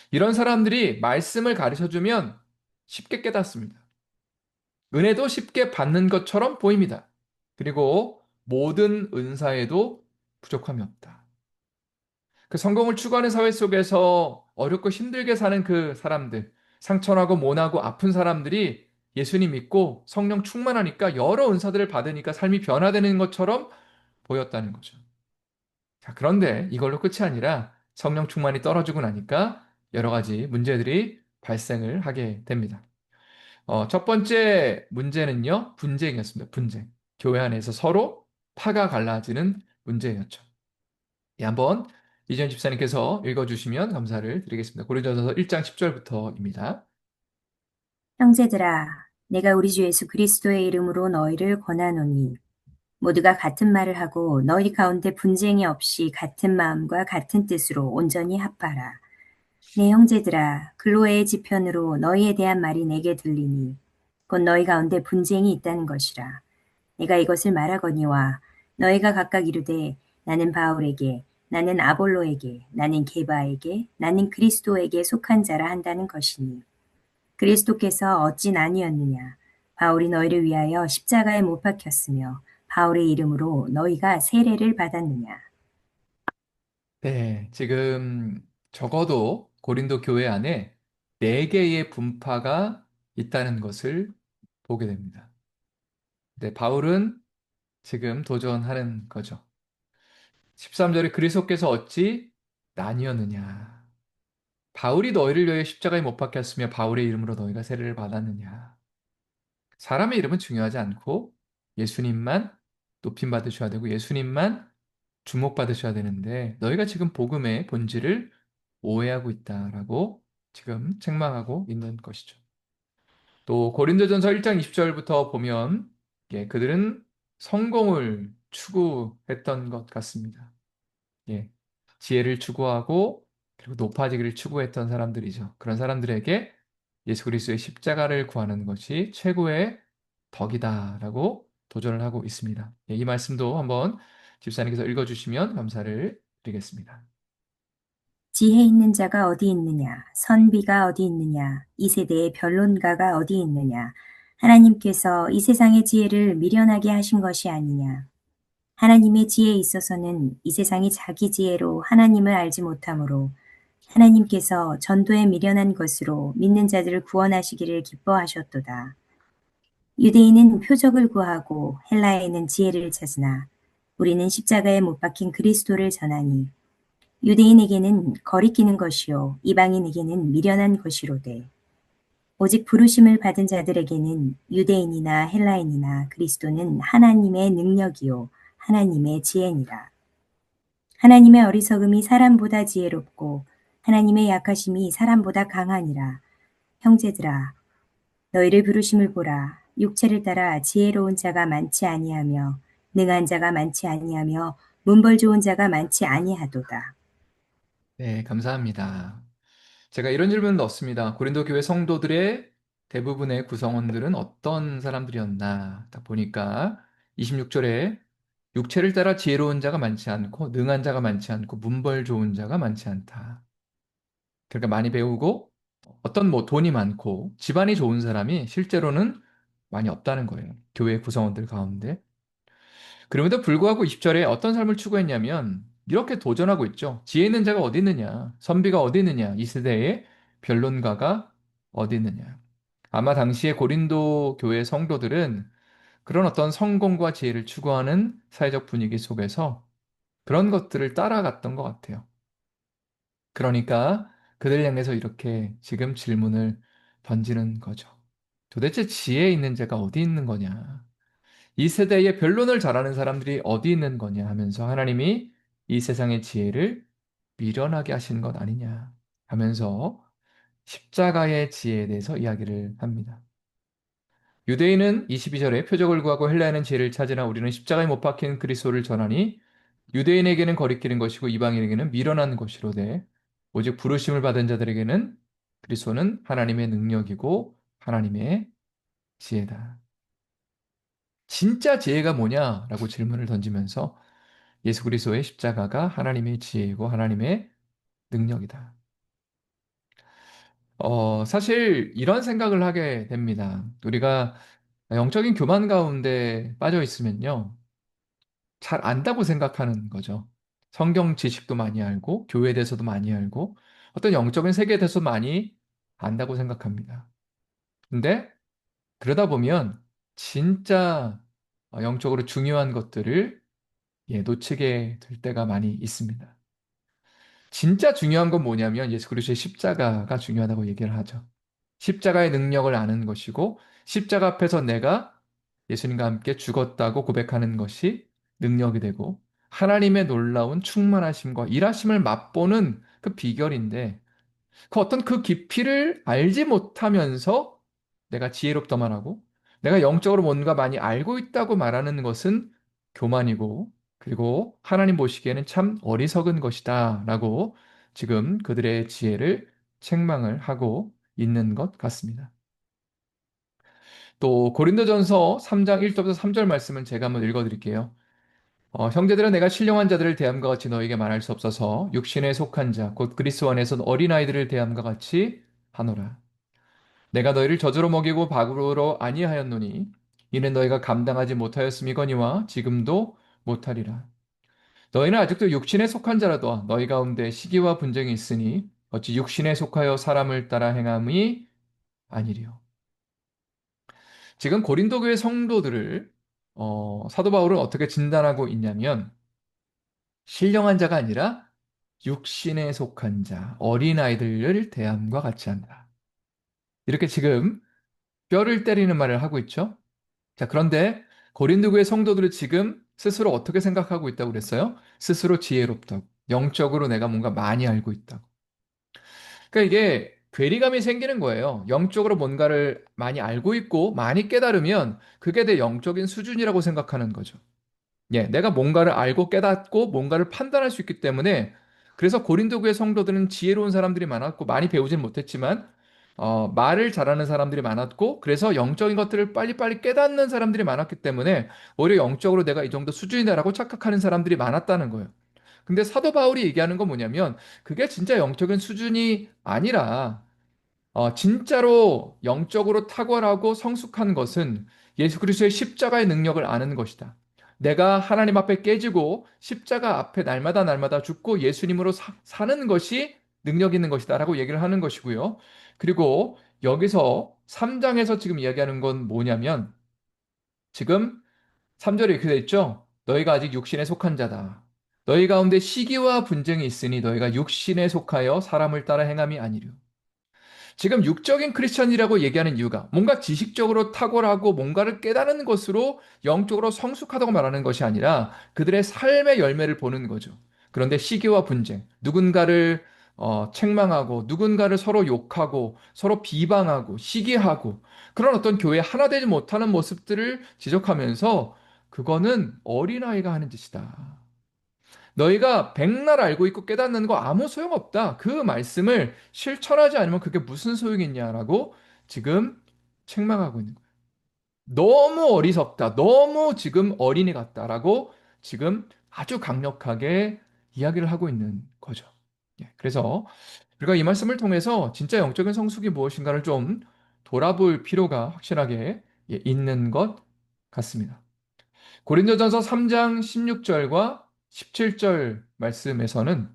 이런 사람들이 말씀을 가르쳐 주면 쉽게 깨닫습니다. 은혜도 쉽게 받는 것처럼 보입니다. 그리고 모든 은사에도 부족함이 없다. 그 성공을 추구하는 사회 속에서 어렵고 힘들게 사는 그 사람들, 상처나고 모나고 아픈 사람들이 예수님 믿고 성령 충만하니까 여러 은사들을 받으니까 삶이 변화되는 것처럼 보였다는 거죠. 자, 그런데 이걸로 끝이 아니라 성령 충만이 떨어지고 나니까 여러 가지 문제들이 발생을 하게 됩니다. 첫 번째 문제는요, 분쟁이었습니다. 분쟁. 교회 안에서 서로 파가 갈라지는 문제였죠. 예, 한번 이전 집사님께서 읽어주시면 감사를 드리겠습니다. 고린도전서 1장 10절부터입니다. 형제들아, 내가 우리 주 예수 그리스도의 이름으로 너희를 권하노니 모두가 같은 말을 하고 너희 가운데 분쟁이 없이 같은 마음과 같은 뜻으로 온전히 합하라. 내 형제들아, 글로의 지편으로 너희에 대한 말이 내게 들리니 곧 너희 가운데 분쟁이 있다는 것이라. 내가 이것을 말하거니와 너희가 각각 이르되 나는 바울에게, 나는 아볼로에게, 나는 게바에게, 나는 그리스도에게 속한 자라 한다는 것이니 그리스도께서 어찌 나뉘었느냐. 바울이 너희를 위하여 십자가에 못 박혔으며 바울의 이름으로 너희가 세례를 받았느냐. 네, 지금 적어도 고린도 교회 안에 네 개의 분파가 있다는 것을 보게 됩니다. 네, 바울은 지금 도전하는 거죠. 13절에 그리스도께서 어찌 나뉘었느냐. 바울이 너희를 위해 십자가에 못 박혔으며 바울의 이름으로 너희가 세례를 받았느냐. 사람의 이름은 중요하지 않고 예수님만 높임 받으셔야 되고 예수님만 주목받으셔야 되는데 너희가 지금 복음의 본질을 오해하고 있다라고 지금 책망하고 있는 것이죠. 또 고린도전서 1장 20절부터 보면 그들은 성공을 추구했던 것 같습니다. 예, 지혜를 추구하고 그리고 높아지기를 추구했던 사람들이죠. 그런 사람들에게 예수 그리스도의 십자가를 구하는 것이 최고의 덕이다라고 도전을 하고 있습니다. 예, 이 말씀도 한번 집사님께서 읽어주시면 감사를 드리겠습니다. 지혜 있는 자가 어디 있느냐? 선비가 어디 있느냐? 이 세대의 변론가가 어디 있느냐? 하나님께서 이 세상의 지혜를 미련하게 하신 것이 아니냐? 하나님의 지혜에 있어서는 이 세상이 자기 지혜로 하나님을 알지 못하므로 하나님께서 전도에 미련한 것으로 믿는 자들을 구원하시기를 기뻐하셨도다. 유대인은 표적을 구하고 헬라인은 지혜를 찾으나 우리는 십자가에 못 박힌 그리스도를 전하니 유대인에게는 거리끼는 것이요 이방인에게는 미련한 것이로되 오직 부르심을 받은 자들에게는 유대인이나 헬라인이나 그리스도는 하나님의 능력이요 하나님의 지혜니라. 하나님의 어리석음이 사람보다 지혜롭고 하나님의 약하심이 사람보다 강하니라. 형제들아 너희를 부르심을 보라. 육체를 따라 지혜로운 자가 많지 아니하며 능한 자가 많지 아니하며 문벌 좋은 자가 많지 아니하도다. 네, 감사합니다. 제가 이런 질문을 넣었습니다. 고린도 교회 성도들의 대부분의 구성원들은 어떤 사람들이었나? 딱 보니까 26절에 육체를 따라 지혜로운 자가 많지 않고 능한 자가 많지 않고 문벌 좋은 자가 많지 않다. 그러니까 많이 배우고 어떤 뭐 돈이 많고 집안이 좋은 사람이 실제로는 많이 없다는 거예요. 교회 구성원들 가운데. 그럼에도 불구하고 20절에 어떤 삶을 추구했냐면 이렇게 도전하고 있죠. 지혜 있는 자가 어디 있느냐? 선비가 어디 있느냐? 이 세대의 변론가가 어디 있느냐? 아마 당시에 고린도 교회 성도들은 그런 어떤 성공과 지혜를 추구하는 사회적 분위기 속에서 그런 것들을 따라갔던 것 같아요. 그러니까 그들 향해서 이렇게 지금 질문을 던지는 거죠. 도대체 지혜 있는 자가 어디 있는 거냐? 이 세대에 변론을 잘하는 사람들이 어디 있는 거냐 하면서 하나님이 이 세상의 지혜를 미련하게 하신 것 아니냐 하면서 십자가의 지혜에 대해서 이야기를 합니다. 유대인은 22절에 표적을 구하고 헬라인은 지혜를 찾으나 우리는 십자가에 못 박힌 그리스도를 전하니 유대인에게는 거리끼는 것이고 이방인에게는 미련한 것이로되 오직 부르심을 받은 자들에게는 그리스도는 하나님의 능력이고 하나님의 지혜다. 진짜 지혜가 뭐냐라고 질문을 던지면서 예수 그리스도의 십자가가 하나님의 지혜이고 하나님의 능력이다. 사실 이런 생각을 하게 됩니다. 우리가 영적인 교만 가운데 빠져 있으면요. 잘 안다고 생각하는 거죠. 성경 지식도 많이 알고, 교회에 대해서도 많이 알고, 어떤 영적인 세계에 대해서 많이 안다고 생각합니다. 근데 그러다 보면 진짜 영적으로 중요한 것들을 놓치게 될 때가 많이 있습니다. 진짜 중요한 건 뭐냐면 예수 그리스도의 십자가가 중요하다고 얘기를 하죠. 십자가의 능력을 아는 것이고 십자가 앞에서 내가 예수님과 함께 죽었다고 고백하는 것이 능력이 되고 하나님의 놀라운 충만하심과 일하심을 맛보는 그 비결인데 그 어떤 그 깊이를 알지 못하면서 내가 지혜롭다만 하고 내가 영적으로 뭔가 많이 알고 있다고 말하는 것은 교만이고 그리고 하나님 보시기에는 참 어리석은 것이다 라고 지금 그들의 지혜를 책망을 하고 있는 것 같습니다. 또 고린도전서 3장 1절부터 3절 말씀은 제가 한번 읽어드릴게요. 형제들아 내가 신령한 자들을 대함과 같이 너에게 말할 수 없어서 육신에 속한 자 곧 그리스도 안에서 어린아이들을 대함과 같이 하노라. 내가 너희를 젖으로 먹이고 밥으로 아니하였노니 이는 너희가 감당하지 못하였음이거니와 지금도 못하리라. 너희는 아직도 육신에 속한 자라도 너희 가운데 시기와 분쟁이 있으니 어찌 육신에 속하여 사람을 따라 행함이 아니리요. 지금 고린도 교회 성도들을 사도 바울은 어떻게 진단하고 있냐면 신령한 자가 아니라 육신에 속한 자, 어린아이들을 대함과 같이 한다. 이렇게 지금 뼈를 때리는 말을 하고 있죠. 자, 그런데 고린도 교회 성도들은 지금 스스로 어떻게 생각하고 있다고 그랬어요? 스스로 지혜롭다고. 영적으로 내가 뭔가 많이 알고 있다고. 그러니까 이게 괴리감이 생기는 거예요. 영적으로 뭔가를 많이 알고 있고 많이 깨달으면 그게 내 영적인 수준이라고 생각하는 거죠. 예, 내가 뭔가를 알고 깨닫고 뭔가를 판단할 수 있기 때문에 그래서 고린도 교회 성도들은 지혜로운 사람들이 많았고 많이 배우진 못했지만 말을 잘하는 사람들이 많았고, 그래서 영적인 것들을 빨리빨리 깨닫는 사람들이 많았기 때문에 오히려 영적으로 내가 이 정도 수준이다라고 착각하는 사람들이 많았다는 거예요. 근데 사도 바울이 얘기하는 건 뭐냐면 그게 진짜 영적인 수준이 아니라 진짜로 영적으로 탁월하고 성숙한 것은 예수 그리스도의 십자가의 능력을 아는 것이다. 내가 하나님 앞에 깨지고 십자가 앞에 날마다 날마다 죽고 예수님으로 사는 것이 능력 있는 것이다라고 얘기를 하는 것이고요. 그리고 여기서 3장에서 지금 이야기하는 건 뭐냐면 지금 3절에 이렇게 돼 있죠. 너희가 아직 육신에 속한 자다. 너희 가운데 시기와 분쟁이 있으니 너희가 육신에 속하여 사람을 따라 행함이 아니려. 지금 육적인 크리스천이라고 얘기하는 이유가 뭔가 지식적으로 탁월하고 뭔가를 깨달은 것으로 영적으로 성숙하다고 말하는 것이 아니라 그들의 삶의 열매를 보는 거죠. 그런데 시기와 분쟁, 누군가를 책망하고 누군가를 서로 욕하고 서로 비방하고 시기하고 그런 어떤 교회 하나 되지 못하는 모습들을 지적하면서 그거는 어린아이가 하는 짓이다. 너희가 백날 알고 있고 깨닫는 거 아무 소용없다. 그 말씀을 실천하지 않으면 그게 무슨 소용이 있냐라고 지금 책망하고 있는 거예요. 너무 어리석다. 너무 지금 어린이 같다라고 지금 아주 강력하게 이야기를 하고 있는 거죠. 예, 그래서 우리가 이 말씀을 통해서 진짜 영적인 성숙이 무엇인가를 좀 돌아볼 필요가 확실하게 있는 것 같습니다. 고린도전서 3장 16절과 17절 말씀에서는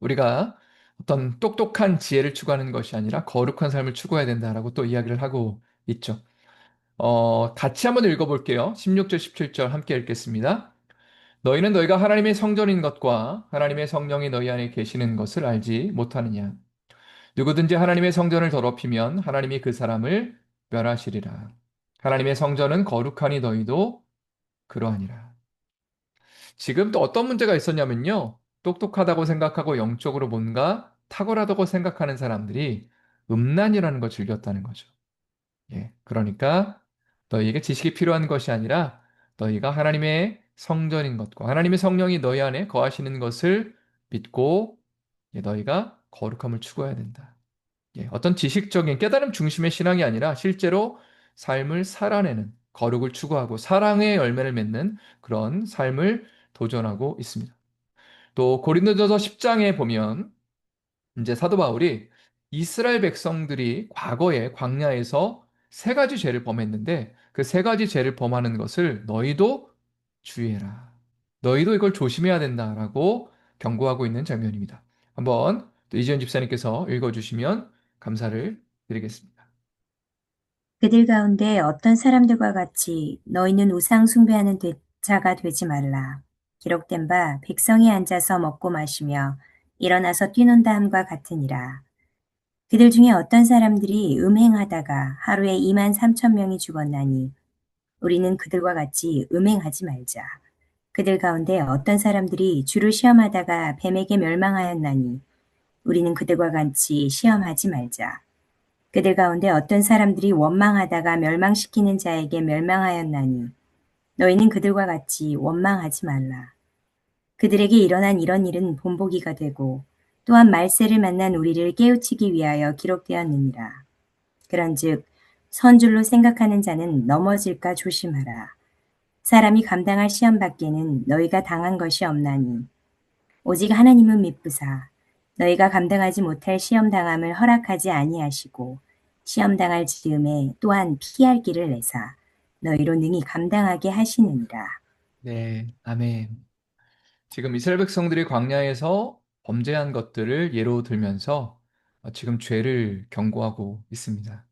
우리가 어떤 똑똑한 지혜를 추구하는 것이 아니라 거룩한 삶을 추구해야 된다라고 또 이야기를 하고 있죠. 같이 한번 읽어볼게요. 16절, 17절 함께 읽겠습니다. 너희는 너희가 하나님의 성전인 것과 하나님의 성령이 너희 안에 계시는 것을 알지 못하느냐. 누구든지 하나님의 성전을 더럽히면 하나님이 그 사람을 멸하시리라. 하나님의 성전은 거룩하니 너희도 그러하니라. 지금 또 어떤 문제가 있었냐면요. 똑똑하다고 생각하고 영적으로 뭔가 탁월하다고 생각하는 사람들이 음란이라는 걸 즐겼다는 거죠. 예. 그러니까 너희에게 지식이 필요한 것이 아니라 너희가 하나님의 성전인 것과 하나님의 성령이 너희 안에 거하시는 것을 믿고 너희가 거룩함을 추구해야 된다. 예. 어떤 지식적인 깨달음 중심의 신앙이 아니라 실제로 삶을 살아내는 거룩을 추구하고 사랑의 열매를 맺는 그런 삶을 도전하고 있습니다. 또 고린도전서 10장에 보면 이제 사도 바울이 이스라엘 백성들이 과거에 광야에서 세 가지 죄를 범했는데 그 세 가지 죄를 범하는 것을 너희도 주의해라. 너희도 이걸 조심해야 된다라고 경고하고 있는 장면입니다. 한번 또 이지연 집사님께서 읽어주시면 감사를 드리겠습니다. 그들 가운데 어떤 사람들과 같이 너희는 우상 숭배하는 자가 되지 말라. 기록된 바 백성이 앉아서 먹고 마시며 일어나서 뛰논다 함과 같으니라. 그들 중에 어떤 사람들이 음행하다가 하루에 2만 3천 명이 죽었나니 우리는 그들과 같이 음행하지 말자. 그들 가운데 어떤 사람들이 주를 시험하다가 뱀에게 멸망하였나니 우리는 그들과 같이 시험하지 말자. 그들 가운데 어떤 사람들이 원망하다가 멸망시키는 자에게 멸망하였나니 너희는 그들과 같이 원망하지 말라. 그들에게 일어난 이런 일은 본보기가 되고 또한 말세를 만난 우리를 깨우치기 위하여 기록되었느니라. 그런즉 선줄로 생각하는 자는 넘어질까 조심하라. 사람이 감당할 시험 밖에는 너희가 당한 것이 없나니 오직 하나님은 미쁘사 너희가 감당하지 못할 시험 당함을 허락하지 아니하시고 시험 당할 즈음에 또한 피할 길을 내사 너희로 능히 감당하게 하시느니라. 네, 아멘. 지금 이스라엘 백성들이 광야에서 범죄한 것들을 예로 들면서 지금 죄를 경고하고 있습니다.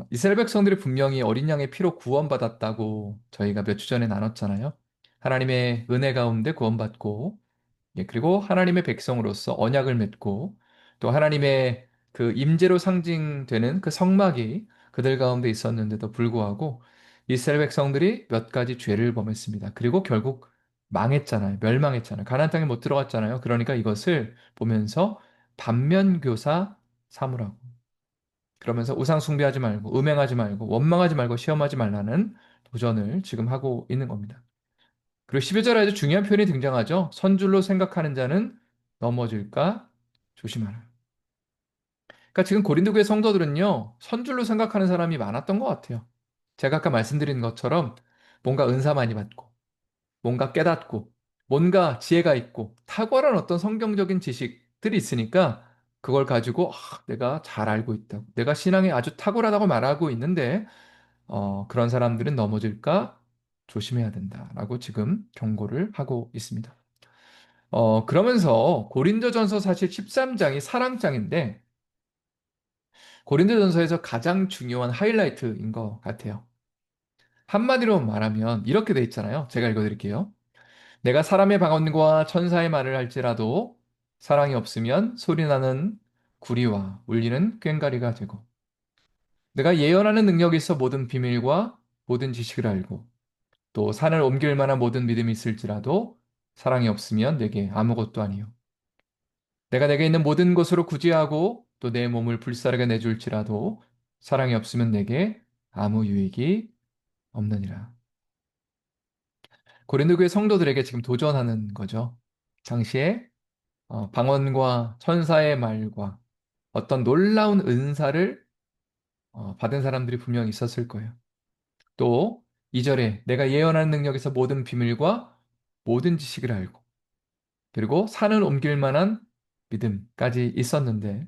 이스라엘 백성들이 분명히 어린 양의 피로 구원받았다고 저희가 몇 주 전에 나눴잖아요. 하나님의 은혜 가운데 구원받고, 그리고 하나님의 백성으로서 언약을 맺고, 또 하나님의 그 임재로 상징되는 그 성막이 그들 가운데 있었는데도 불구하고 이스라엘 백성들이 몇 가지 죄를 범했습니다. 그리고 결국 망했잖아요. 멸망했잖아요. 가나안 땅에 못 들어갔잖아요. 그러니까 이것을 보면서 반면교사 삼으라고. 그러면서 우상 숭배하지 말고 음행하지 말고 원망하지 말고 시험하지 말라는 도전을 지금 하고 있는 겁니다. 그리고 12절에 아주 중요한 표현이 등장하죠. 선줄로 생각하는 자는 넘어질까 조심하라. 그러니까 지금 고린도 교회 성도들은요, 선줄로 생각하는 사람이 많았던 것 같아요. 제가 아까 말씀드린 것처럼 뭔가 은사 많이 받고, 뭔가 깨닫고, 뭔가 지혜가 있고, 탁월한 어떤 성경적인 지식들이 있으니까 그걸 가지고 내가 잘 알고 있다고, 내가 신앙에 아주 탁월하다고 말하고 있는데 그런 사람들은 넘어질까 조심해야 된다라고 지금 경고를 하고 있습니다. 그러면서 고린도전서 사실 13장이 사랑장인데 고린도전서에서 가장 중요한 하이라이트인 것 같아요. 한마디로 말하면 이렇게 돼 있잖아요. 제가 읽어드릴게요. 내가 사람의 방언과 천사의 말을 할지라도 사랑이 없으면 소리나는 구리와 울리는 꽹과리가 되고 내가 예언하는 능력이 있어 모든 비밀과 모든 지식을 알고 또 산을 옮길 만한 모든 믿음이 있을지라도 사랑이 없으면 내게 아무것도 아니요. 내가 내게 있는 모든 것으로 구제하고 또 내 몸을 불사르게 내줄지라도 사랑이 없으면 내게 아무 유익이 없느니라. 고린도 교회 성도들에게 지금 도전하는 거죠. 당시에 방언과 천사의 말과 어떤 놀라운 은사를 받은 사람들이 분명히 있었을 거예요. 또 2절에 내가 예언하는 능력에서 모든 비밀과 모든 지식을 알고 그리고 산을 옮길 만한 믿음까지 있었는데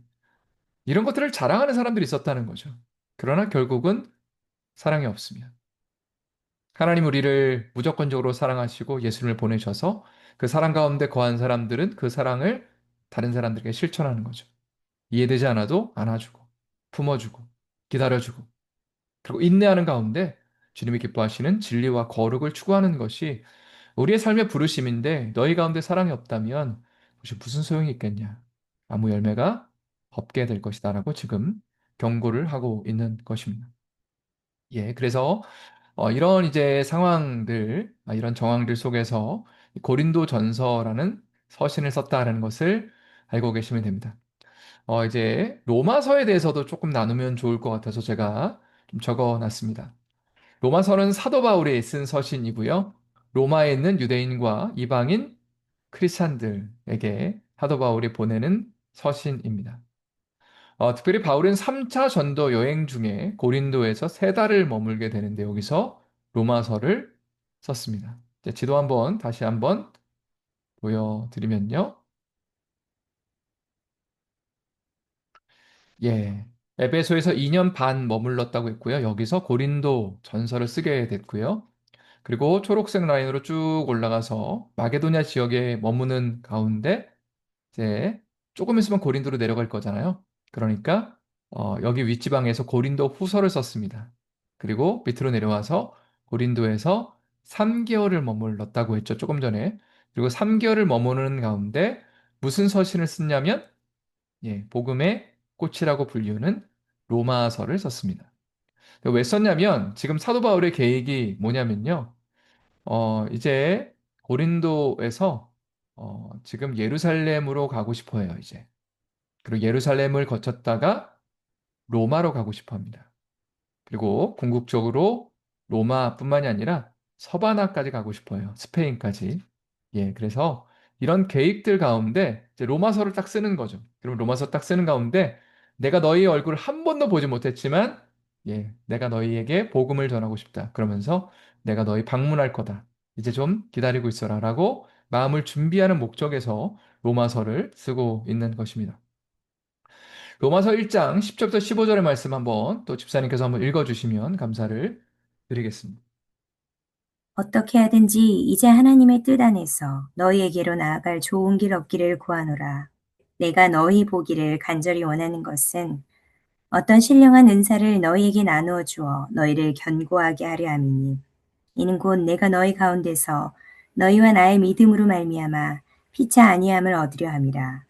이런 것들을 자랑하는 사람들이 있었다는 거죠. 그러나 결국은 사랑이 없으면 하나님 우리를 무조건적으로 사랑하시고 예수님을 보내셔서 그 사랑 가운데 거한 사람들은 그 사랑을 다른 사람들에게 실천하는 거죠. 이해되지 않아도 안아주고 품어주고 기다려주고 그리고 인내하는 가운데 주님이 기뻐하시는 진리와 거룩을 추구하는 것이 우리의 삶의 부르심인데 너희 가운데 사랑이 없다면 혹시 무슨 소용이 있겠냐? 아무 열매가 없게 될 것이다라고 지금 경고를 하고 있는 것입니다. 예, 그래서 이런 이제 상황들, 이런 정황들 속에서 고린도 전서라는 서신을 썼다라는 것을 알고 계시면 됩니다. 이제 로마서에 대해서도 조금 나누면 좋을 것 같아서 제가 좀 적어 놨습니다. 로마서는 사도 바울이 쓴 서신이고요. 로마에 있는 유대인과 이방인 크리스찬들에게 사도 바울이 보내는 서신입니다. 특별히 바울은 3차 전도 여행 중에 고린도에서 3달을 머물게 되는데 여기서 로마서를 썼습니다. 이제 지도 한번 다시 한번 보여드리면요. 예. 에베소에서 2년 반 머물렀다고 했고요. 여기서 고린도 전서를 쓰게 됐고요. 그리고 초록색 라인으로 쭉 올라가서 마게도냐 지역에 머무는 가운데 이제 조금 있으면 고린도로 내려갈 거잖아요. 그러니까 여기 윗지방에서 고린도 후서를 썼습니다. 그리고 밑으로 내려와서 고린도에서 3개월을 머물렀다고 했죠. 조금 전에. 그리고 3개월을 머무는 가운데 무슨 서신을 썼냐면 복음의 꽃이라고 불리우는 로마서를 썼습니다. 왜 썼냐면 지금 사도 바울의 계획이 뭐냐면요. 이제 고린도에서 지금 예루살렘으로 가고 싶어 해요, 이제. 그리고 예루살렘을 거쳤다가 로마로 가고 싶어 합니다. 그리고 궁극적으로 로마뿐만이 아니라 서바나까지 가고 싶어요. 스페인까지. 예, 그래서 이런 계획들 가운데 이제 로마서를 딱 쓰는 거죠. 그럼 로마서 딱 쓰는 가운데 내가 너희의 얼굴을 한 번도 보지 못했지만 내가 너희에게 복음을 전하고 싶다. 그러면서 내가 너희 방문할 거다. 이제 좀 기다리고 있어라라고 마음을 준비하는 목적에서 로마서를 쓰고 있는 것입니다. 로마서 1장 10절부터 15절의 말씀 한번 또 집사님께서 한번 읽어주시면 감사를 드리겠습니다. 어떻게 하든지 이제 하나님의 뜻 안에서 너희에게로 나아갈 좋은 길 얻기를 구하노라. 내가 너희 보기를 간절히 원하는 것은 어떤 신령한 은사를 너희에게 나누어 주어 너희를 견고하게 하려 함이니 이는 곧 내가 너희 가운데서 너희와 나의 믿음으로 말미암아 피차 아니함을 얻으려 함이라.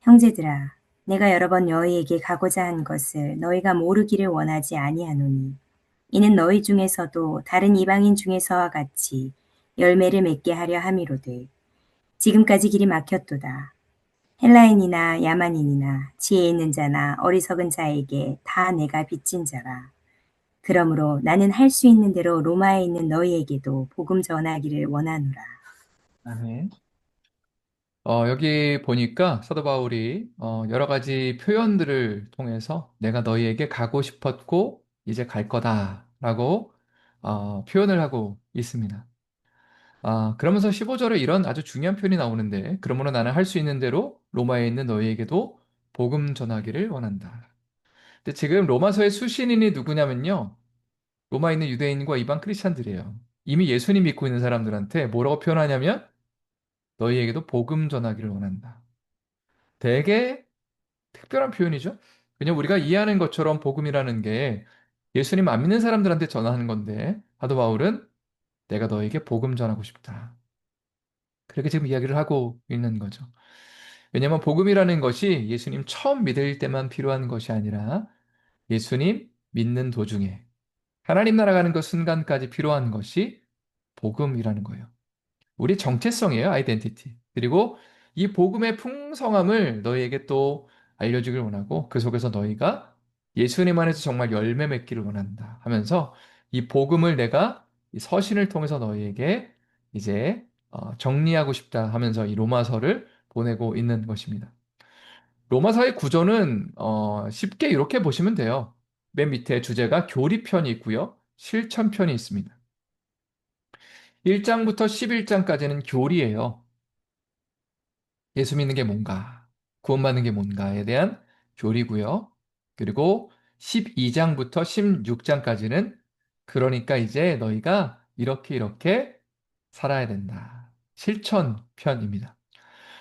형제들아, 내가 여러 번 너희에게 가고자 한 것을 너희가 모르기를 원하지 아니하노니 이는 너희 중에서도 다른 이방인 중에서와 같이 열매를 맺게 하려 함이로되 지금까지 길이 막혔도다. 헬라인이나 야만인이나 지혜 있는 자나 어리석은 자에게 다 내가 빚진 자라. 그러므로 나는 할 수 있는 대로 로마에 있는 너희에게도 복음 전하기를 원하노라. 아멘. 여기 보니까 사도 바울이 여러 가지 표현들을 통해서 내가 너희에게 가고 싶었고 이제 갈 거다라고 표현을 하고 있습니다. 그러면서 15절에 이런 아주 중요한 표현이 나오는데, 그러므로 나는 할 수 있는 대로 로마에 있는 너희에게도 복음 전하기를 원한다. 근데 지금 로마서의 수신인이 누구냐면요, 로마에 있는 유대인과 이방 크리스찬들이에요. 이미 예수님 믿고 있는 사람들한테 뭐라고 표현하냐면 너희에게도 복음 전하기를 원한다. 되게 특별한 표현이죠. 왜냐면 우리가 이해하는 것처럼 복음이라는 게 예수님 안 믿는 사람들한테 전하는 건데, 사도 바울은 내가 너에게 복음 전하고 싶다. 그렇게 지금 이야기를 하고 있는 거죠. 왜냐하면 복음이라는 것이 예수님 처음 믿을 때만 필요한 것이 아니라 예수님 믿는 도중에 하나님 나라 가는 그 순간까지 필요한 것이 복음이라는 거예요. 우리 정체성이에요, 아이덴티티. 그리고 이 복음의 풍성함을 너희에게 또 알려주길 원하고 그 속에서 너희가 예수님 안에서 정말 열매 맺기를 원한다 하면서 이 복음을 내가 이 서신을 통해서 너희에게 이제 정리하고 싶다 하면서 이 로마서를 보내고 있는 것입니다. 로마서의 구조는 쉽게 이렇게 보시면 돼요. 맨 밑에 주제가 교리편이 있고요. 실천편이 있습니다. 1장부터 11장까지는 교리예요. 예수 믿는 게 뭔가, 구원받는 게 뭔가에 대한 교리고요. 그리고 12장부터 16장까지는 그러니까 이제 너희가 이렇게 이렇게 살아야 된다. 실천편입니다.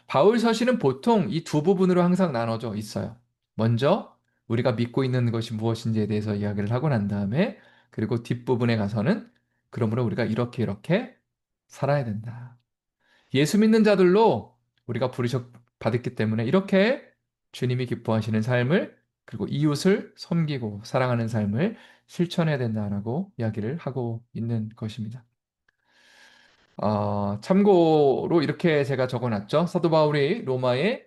바울 서신은 보통 이 두 부분으로 항상 나눠져 있어요. 먼저 우리가 믿고 있는 것이 무엇인지에 대해서 이야기를 하고 난 다음에 그리고 뒷부분에 가서는 그러므로 우리가 이렇게 이렇게 살아야 된다. 예수 믿는 자들로 우리가 부르셔 받았기 때문에 이렇게 주님이 기뻐하시는 삶을 그리고 이웃을 섬기고 사랑하는 삶을 실천해야 된다라고 이야기를 하고 있는 것입니다. 참고로 이렇게 제가 적어놨죠. 사도 바울이 로마에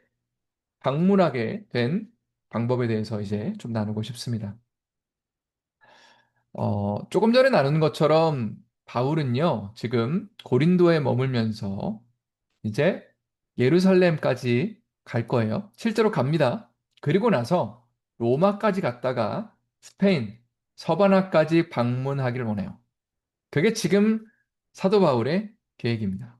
방문하게 된 방법에 대해서 이제 좀 나누고 싶습니다. 조금 전에 나눈 것처럼 바울은요, 지금 고린도에 머물면서 이제 예루살렘까지 갈 거예요. 실제로 갑니다. 그리고 나서 로마까지 갔다가 스페인, 서바나까지 방문하기를 원해요. 그게 지금 사도 바울의 계획입니다.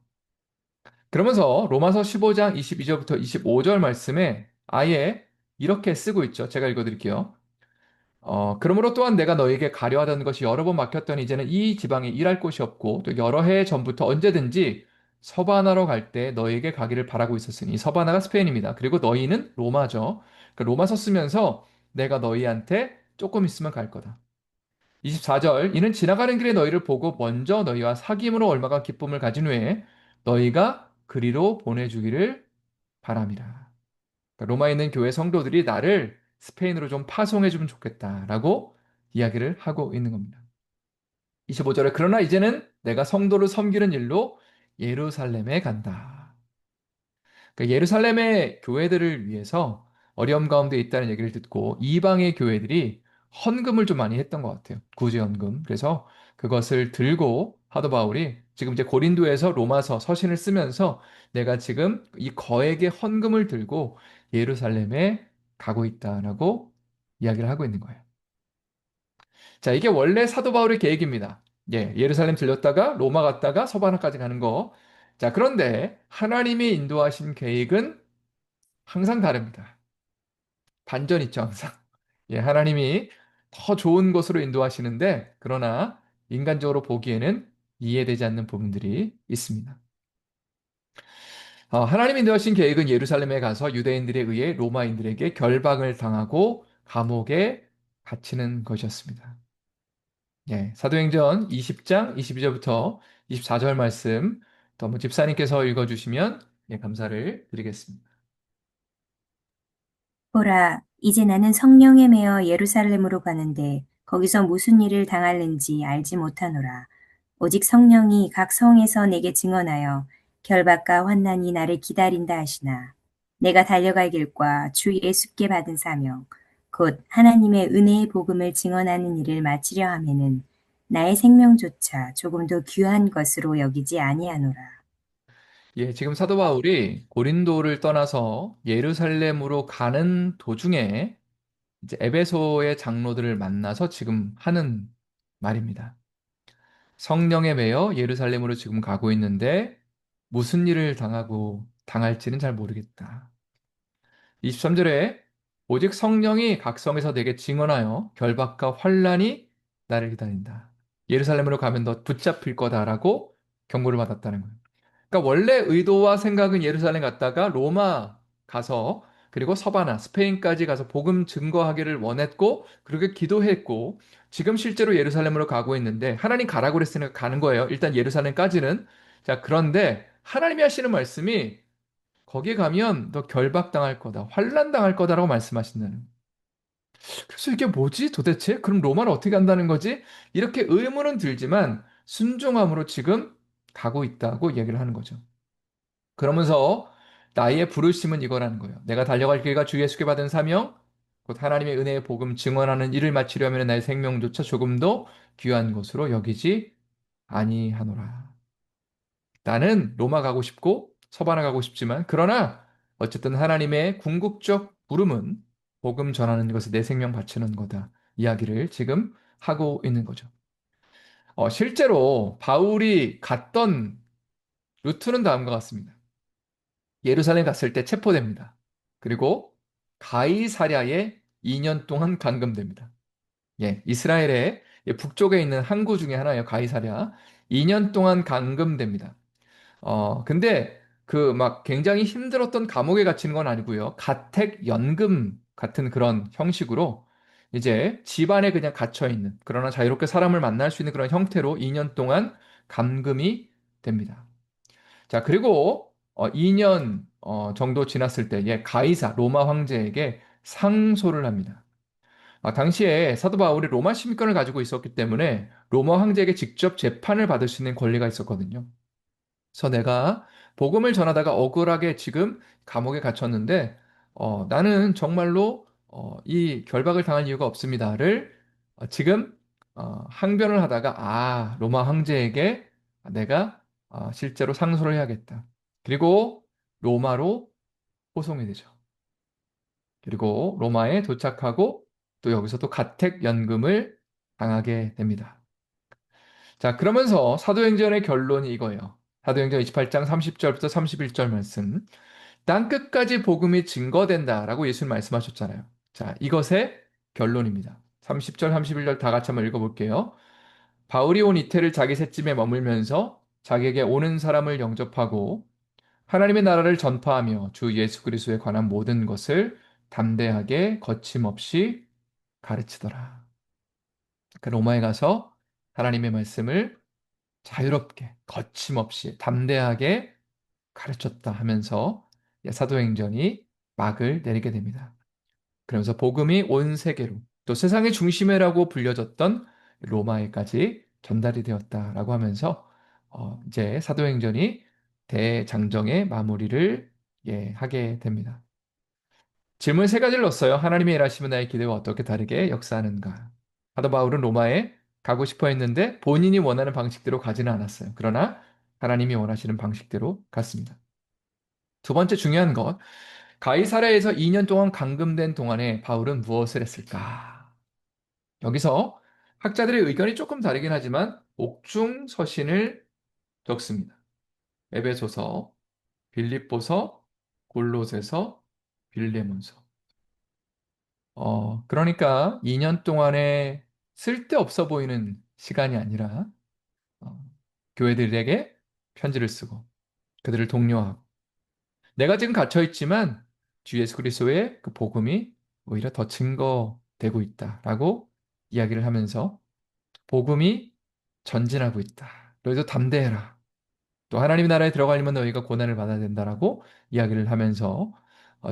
그러면서 로마서 15장 22절부터 25절 말씀에 아예 이렇게 쓰고 있죠. 제가 읽어드릴게요. 그러므로 또한 내가 너에게 가려 하던 것이 여러 번 막혔더니 이제는 이 지방에 일할 곳이 없고 또 여러 해 전부터 언제든지 서바나로 갈 때 너에게 가기를 바라고 있었으니 서바나가 스페인입니다. 그리고 너희는 로마죠. 그 로마서 쓰면서 내가 너희한테 조금 있으면 갈 거다. 24절 이는 지나가는 길에 너희를 보고 먼저 너희와 사귐으로 얼마간 기쁨을 가진 후에 너희가 그리로 보내주기를 바람이라. 그러니까 로마에 있는 교회 성도들이 나를 스페인으로 좀 파송해주면 좋겠다라고 이야기를 하고 있는 겁니다. 25절에 그러나 이제는 내가 성도를 섬기는 일로 예루살렘에 간다. 그러니까 예루살렘의 교회들을 위해서 어려움 가운데 있다는 얘기를 듣고 이방의 교회들이 헌금을 좀 많이 했던 것 같아요. 구제헌금. 그래서 그것을 들고 사도 바울이 지금 이제 고린도에서 로마서 서신을 쓰면서 내가 지금 이 거액의 헌금을 들고 예루살렘에 가고 있다라고 이야기를 하고 있는 거예요. 자, 이게 원래 사도 바울의 계획입니다. 예, 예루살렘 들렸다가 로마 갔다가 서바나까지 가는 거. 자, 그런데 하나님이 인도하신 계획은 항상 다릅니다. 반전 있죠, 항상. 예, 하나님이 더 좋은 곳으로 인도하시는데, 그러나 인간적으로 보기에는 이해되지 않는 부분들이 있습니다. 하나님이 인도하신 계획은 예루살렘에 가서 유대인들에 의해 로마인들에게 결박을 당하고 감옥에 갇히는 것이었습니다. 예, 사도행전 20장 22절부터 24절 말씀, 또 한번 집사님께서 읽어주시면 예, 감사를 드리겠습니다. 보라, 이제 나는 성령에 매어 예루살렘으로 가는데 거기서 무슨 일을 당할는지 알지 못하노라. 오직 성령이 각 성에서 내게 증언하여 결박과 환난이 나를 기다린다 하시나. 내가 달려갈 길과 주 예수께 받은 사명, 곧 하나님의 은혜의 복음을 증언하는 일을 마치려 하면은 나의 생명조차 조금도 귀한 것으로 여기지 아니하노라. 예, 지금 사도 바울이 고린도를 떠나서 예루살렘으로 가는 도중에 이제 에베소의 장로들을 만나서 지금 하는 말입니다. 성령에 매여 예루살렘으로 지금 가고 있는데 무슨 일을 당할지는 잘 모르겠다. 23절에 오직 성령이 각성에서 내게 증언하여 결박과 환란이 나를 기다린다. 예루살렘으로 가면 너 붙잡힐 거다라고 경고를 받았다는 거예요. 그러니까 원래 의도와 생각은 예루살렘 갔다가 로마 가서 그리고 서바나, 스페인까지 가서 복음 증거하기를 원했고 그렇게 기도했고 지금 실제로 예루살렘으로 가고 있는데 하나님 가라고 그랬으니까 가는 거예요. 일단 예루살렘까지는. 자, 그런데 하나님이 하시는 말씀이 거기 가면 너 결박당할 거다, 환란당할 거다라고 말씀하신다는. 그래서 이게 뭐지 도대체? 그럼 로마를 어떻게 간다는 거지? 이렇게 의문은 들지만 순종함으로 지금 가고 있다고 얘기를 하는 거죠. 그러면서 나의 부르심은 이거라는 거예요. 내가 달려갈 길과 주 예수께 받은 사명, 곧 하나님의 은혜의 복음 증언하는 일을 마치려면 나의 생명조차 조금도 귀한 것으로 여기지 아니하노라. 나는 로마 가고 싶고 서바나 가고 싶지만 그러나 어쨌든 하나님의 궁극적 부름은 복음 전하는 것에 내 생명 바치는 거다. 이야기를 지금 하고 있는 거죠. 실제로 바울이 갔던 루트는 다음과 같습니다. 예루살렘 갔을 때 체포됩니다. 그리고 가이사랴에 2년 동안 감금됩니다. 예, 이스라엘의 북쪽에 있는 항구 중에 하나예요. 가이사랴. 2년 동안 감금됩니다. 근데 그 막 굉장히 힘들었던 감옥에 갇히는 건 아니고요. 가택 연금 같은 그런 형식으로 이제 집안에 그냥 갇혀 있는 그러나 자유롭게 사람을 만날 수 있는 그런 형태로 2년 동안 감금이 됩니다. 자, 그리고 2년 정도 지났을 때 가이사 로마 황제에게 상소를 합니다. 당시에 사도 바울이 로마 시민권을 가지고 있었기 때문에 로마 황제에게 직접 재판을 받을 수 있는 권리가 있었거든요. 그래서 내가 복음을 전하다가 억울하게 지금 감옥에 갇혔는데 나는 정말로 이 결박을 당할 이유가 없습니다를 지금 항변을 하다가 로마 황제에게 내가 실제로 상소를 해야겠다. 그리고 로마로 호송이 되죠. 그리고 로마에 도착하고 또 여기서 또 가택연금을 당하게 됩니다. 자, 그러면서 사도행전의 결론이 이거예요. 사도행전 28장 30절부터 31절 말씀. 땅 끝까지 복음이 증거된다라고 예수님 말씀하셨잖아요. 자, 이것의 결론입니다. 30절, 31절 다 같이 한번 읽어볼게요. 바울이 온 이태를 자기 셋집에 머물면서 자기에게 오는 사람을 영접하고 하나님의 나라를 전파하며 주 예수 그리스도에 관한 모든 것을 담대하게 거침없이 가르치더라. 그 로마에 가서 하나님의 말씀을 자유롭게 거침없이 담대하게 가르쳤다 하면서 사도행전이 막을 내리게 됩니다. 그러면서 복음이 온 세계로 또 세상의 중심에라고 불려졌던 로마에까지 전달이 되었다라고 하면서 이제 사도행전이 대장정의 마무리를 하게 됩니다. 질문 세 가지를 넣었어요. 하나님의 일하심은 나의 기대와 어떻게 다르게 역사하는가? 사도 바울은 로마에 가고 싶어 했는데 본인이 원하는 방식대로 가지는 않았어요. 그러나 하나님이 원하시는 방식대로 갔습니다. 두 번째 중요한 것, 가이사랴에서 2년 동안 감금된 동안에 바울은 무엇을 했을까? 여기서 학자들의 의견이 조금 다르긴 하지만 옥중 서신을 적습니다. 에베소서, 빌립보서, 골로새서, 빌레몬서. 그러니까 2년 동안에 쓸데없어 보이는 시간이 아니라 어, 교회들에게 편지를 쓰고 그들을 독려하고 내가 지금 갇혀 있지만 주 예수 그리스도의 그 복음이 오히려 더 증거되고 있다라고 이야기를 하면서 복음이 전진하고 있다. 너희도 담대해라. 또 하나님 나라에 들어가려면 너희가 고난을 받아야 된다라고 이야기를 하면서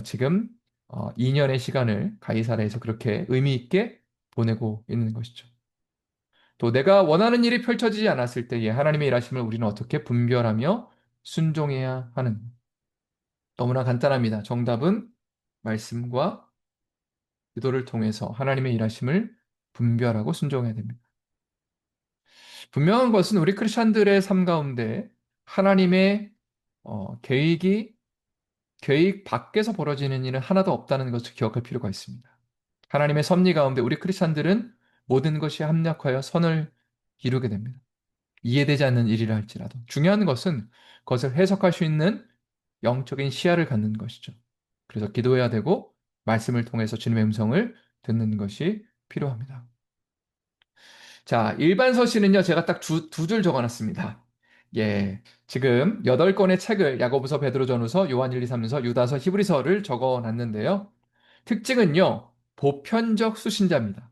지금 2년의 시간을 가이사랴에서 그렇게 의미 있게 보내고 있는 것이죠. 또 내가 원하는 일이 펼쳐지지 않았을 때에 하나님의 일하심을 우리는 어떻게 분별하며 순종해야 하는 너무나 간단합니다. 정답은 말씀과 기도를 통해서 하나님의 일하심을 분별하고 순종해야 됩니다. 분명한 것은 우리 크리스천들의 삶 가운데 하나님의 계획이 계획 밖에서 벌어지는 일은 하나도 없다는 것을 기억할 필요가 있습니다. 하나님의 섭리 가운데 우리 크리스찬들은 모든 것이 합력하여 선을 이루게 됩니다. 이해되지 않는 일이라 할지라도 중요한 것은 그것을 해석할 수 있는 영적인 시야를 갖는 것이죠. 그래서 기도해야 되고 말씀을 통해서 주님의 음성을 듣는 것이 필요합니다. 자, 일반 서신은요, 제가 딱 두 줄 적어놨습니다. 예, 지금 8권의 책을 야고보서, 베드로전후서, 요한 1, 2, 3서, 유다서, 히브리서를 적어놨는데요. 특징은요, 보편적 수신자입니다.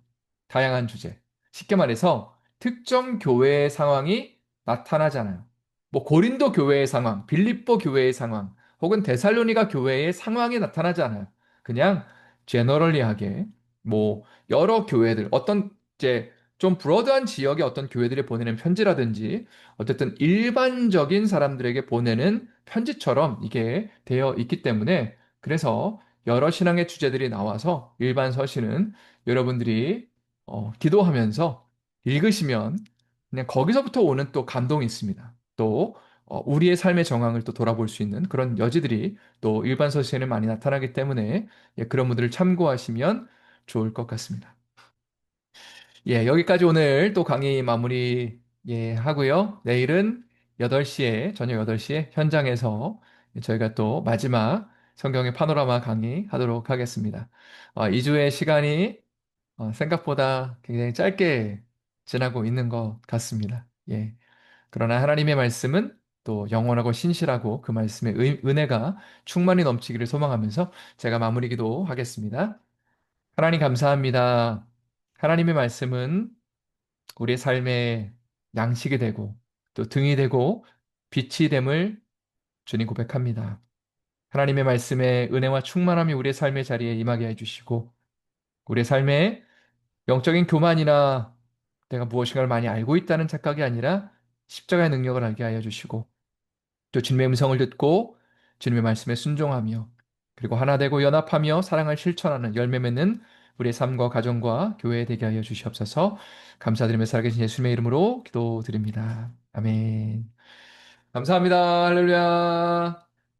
다양한 주제. 쉽게 말해서 특정 교회의 상황이 나타나잖아요. 뭐 고린도 교회의 상황, 빌립보 교회의 상황, 혹은 데살로니가 교회의 상황이 나타나지 않아요. 그냥 제너럴리하게 뭐 여러 교회들 어떤 이제 좀 브로드한 지역의 어떤 교회들이 보내는 편지라든지 어쨌든 일반적인 사람들에게 보내는 편지처럼 이게 되어 있기 때문에 그래서 여러 신앙의 주제들이 나와서 일반 서신은 여러분들이 기도하면서 읽으시면 그냥 거기서부터 오는 또 감동이 있습니다. 또 우리의 삶의 정황을 또 돌아볼 수 있는 그런 여지들이 또 일반 서신에 많이 나타나기 때문에 예, 그런 분들을 참고하시면 좋을 것 같습니다. 예, 여기까지 오늘 또 강의 마무리 예, 하고요. 내일은 8시에, 저녁 8시에 현장에서 저희가 또 마지막 성경의 파노라마 강의 하도록 하겠습니다. 2주의 시간이 생각보다 굉장히 짧게 지나고 있는 것 같습니다. 예. 그러나 하나님의 말씀은 또 영원하고 신실하고 그 말씀의 은혜가 충만히 넘치기를 소망하면서 제가 마무리 기도하겠습니다. 하나님 감사합니다. 하나님의 말씀은 우리의 삶의 양식이 되고 또 등이 되고 빛이 됨을 주님 고백합니다. 하나님의 말씀에 은혜와 충만함이 우리의 삶의 자리에 임하게 해주시고 우리의 삶에 영적인 교만이나 내가 무엇인가를 많이 알고 있다는 착각이 아니라 십자가의 능력을 알게 하여 주시고 또 주님의 음성을 듣고 주님의 말씀에 순종하며 그리고 하나 되고 연합하며 사랑을 실천하는 열매 맺는 우리의 삶과 가정과 교회에 되게 하여 주시옵소서. 감사드리며 살아계신 예수님의 이름으로 기도드립니다. 아멘. 감사합니다. 할렐루야.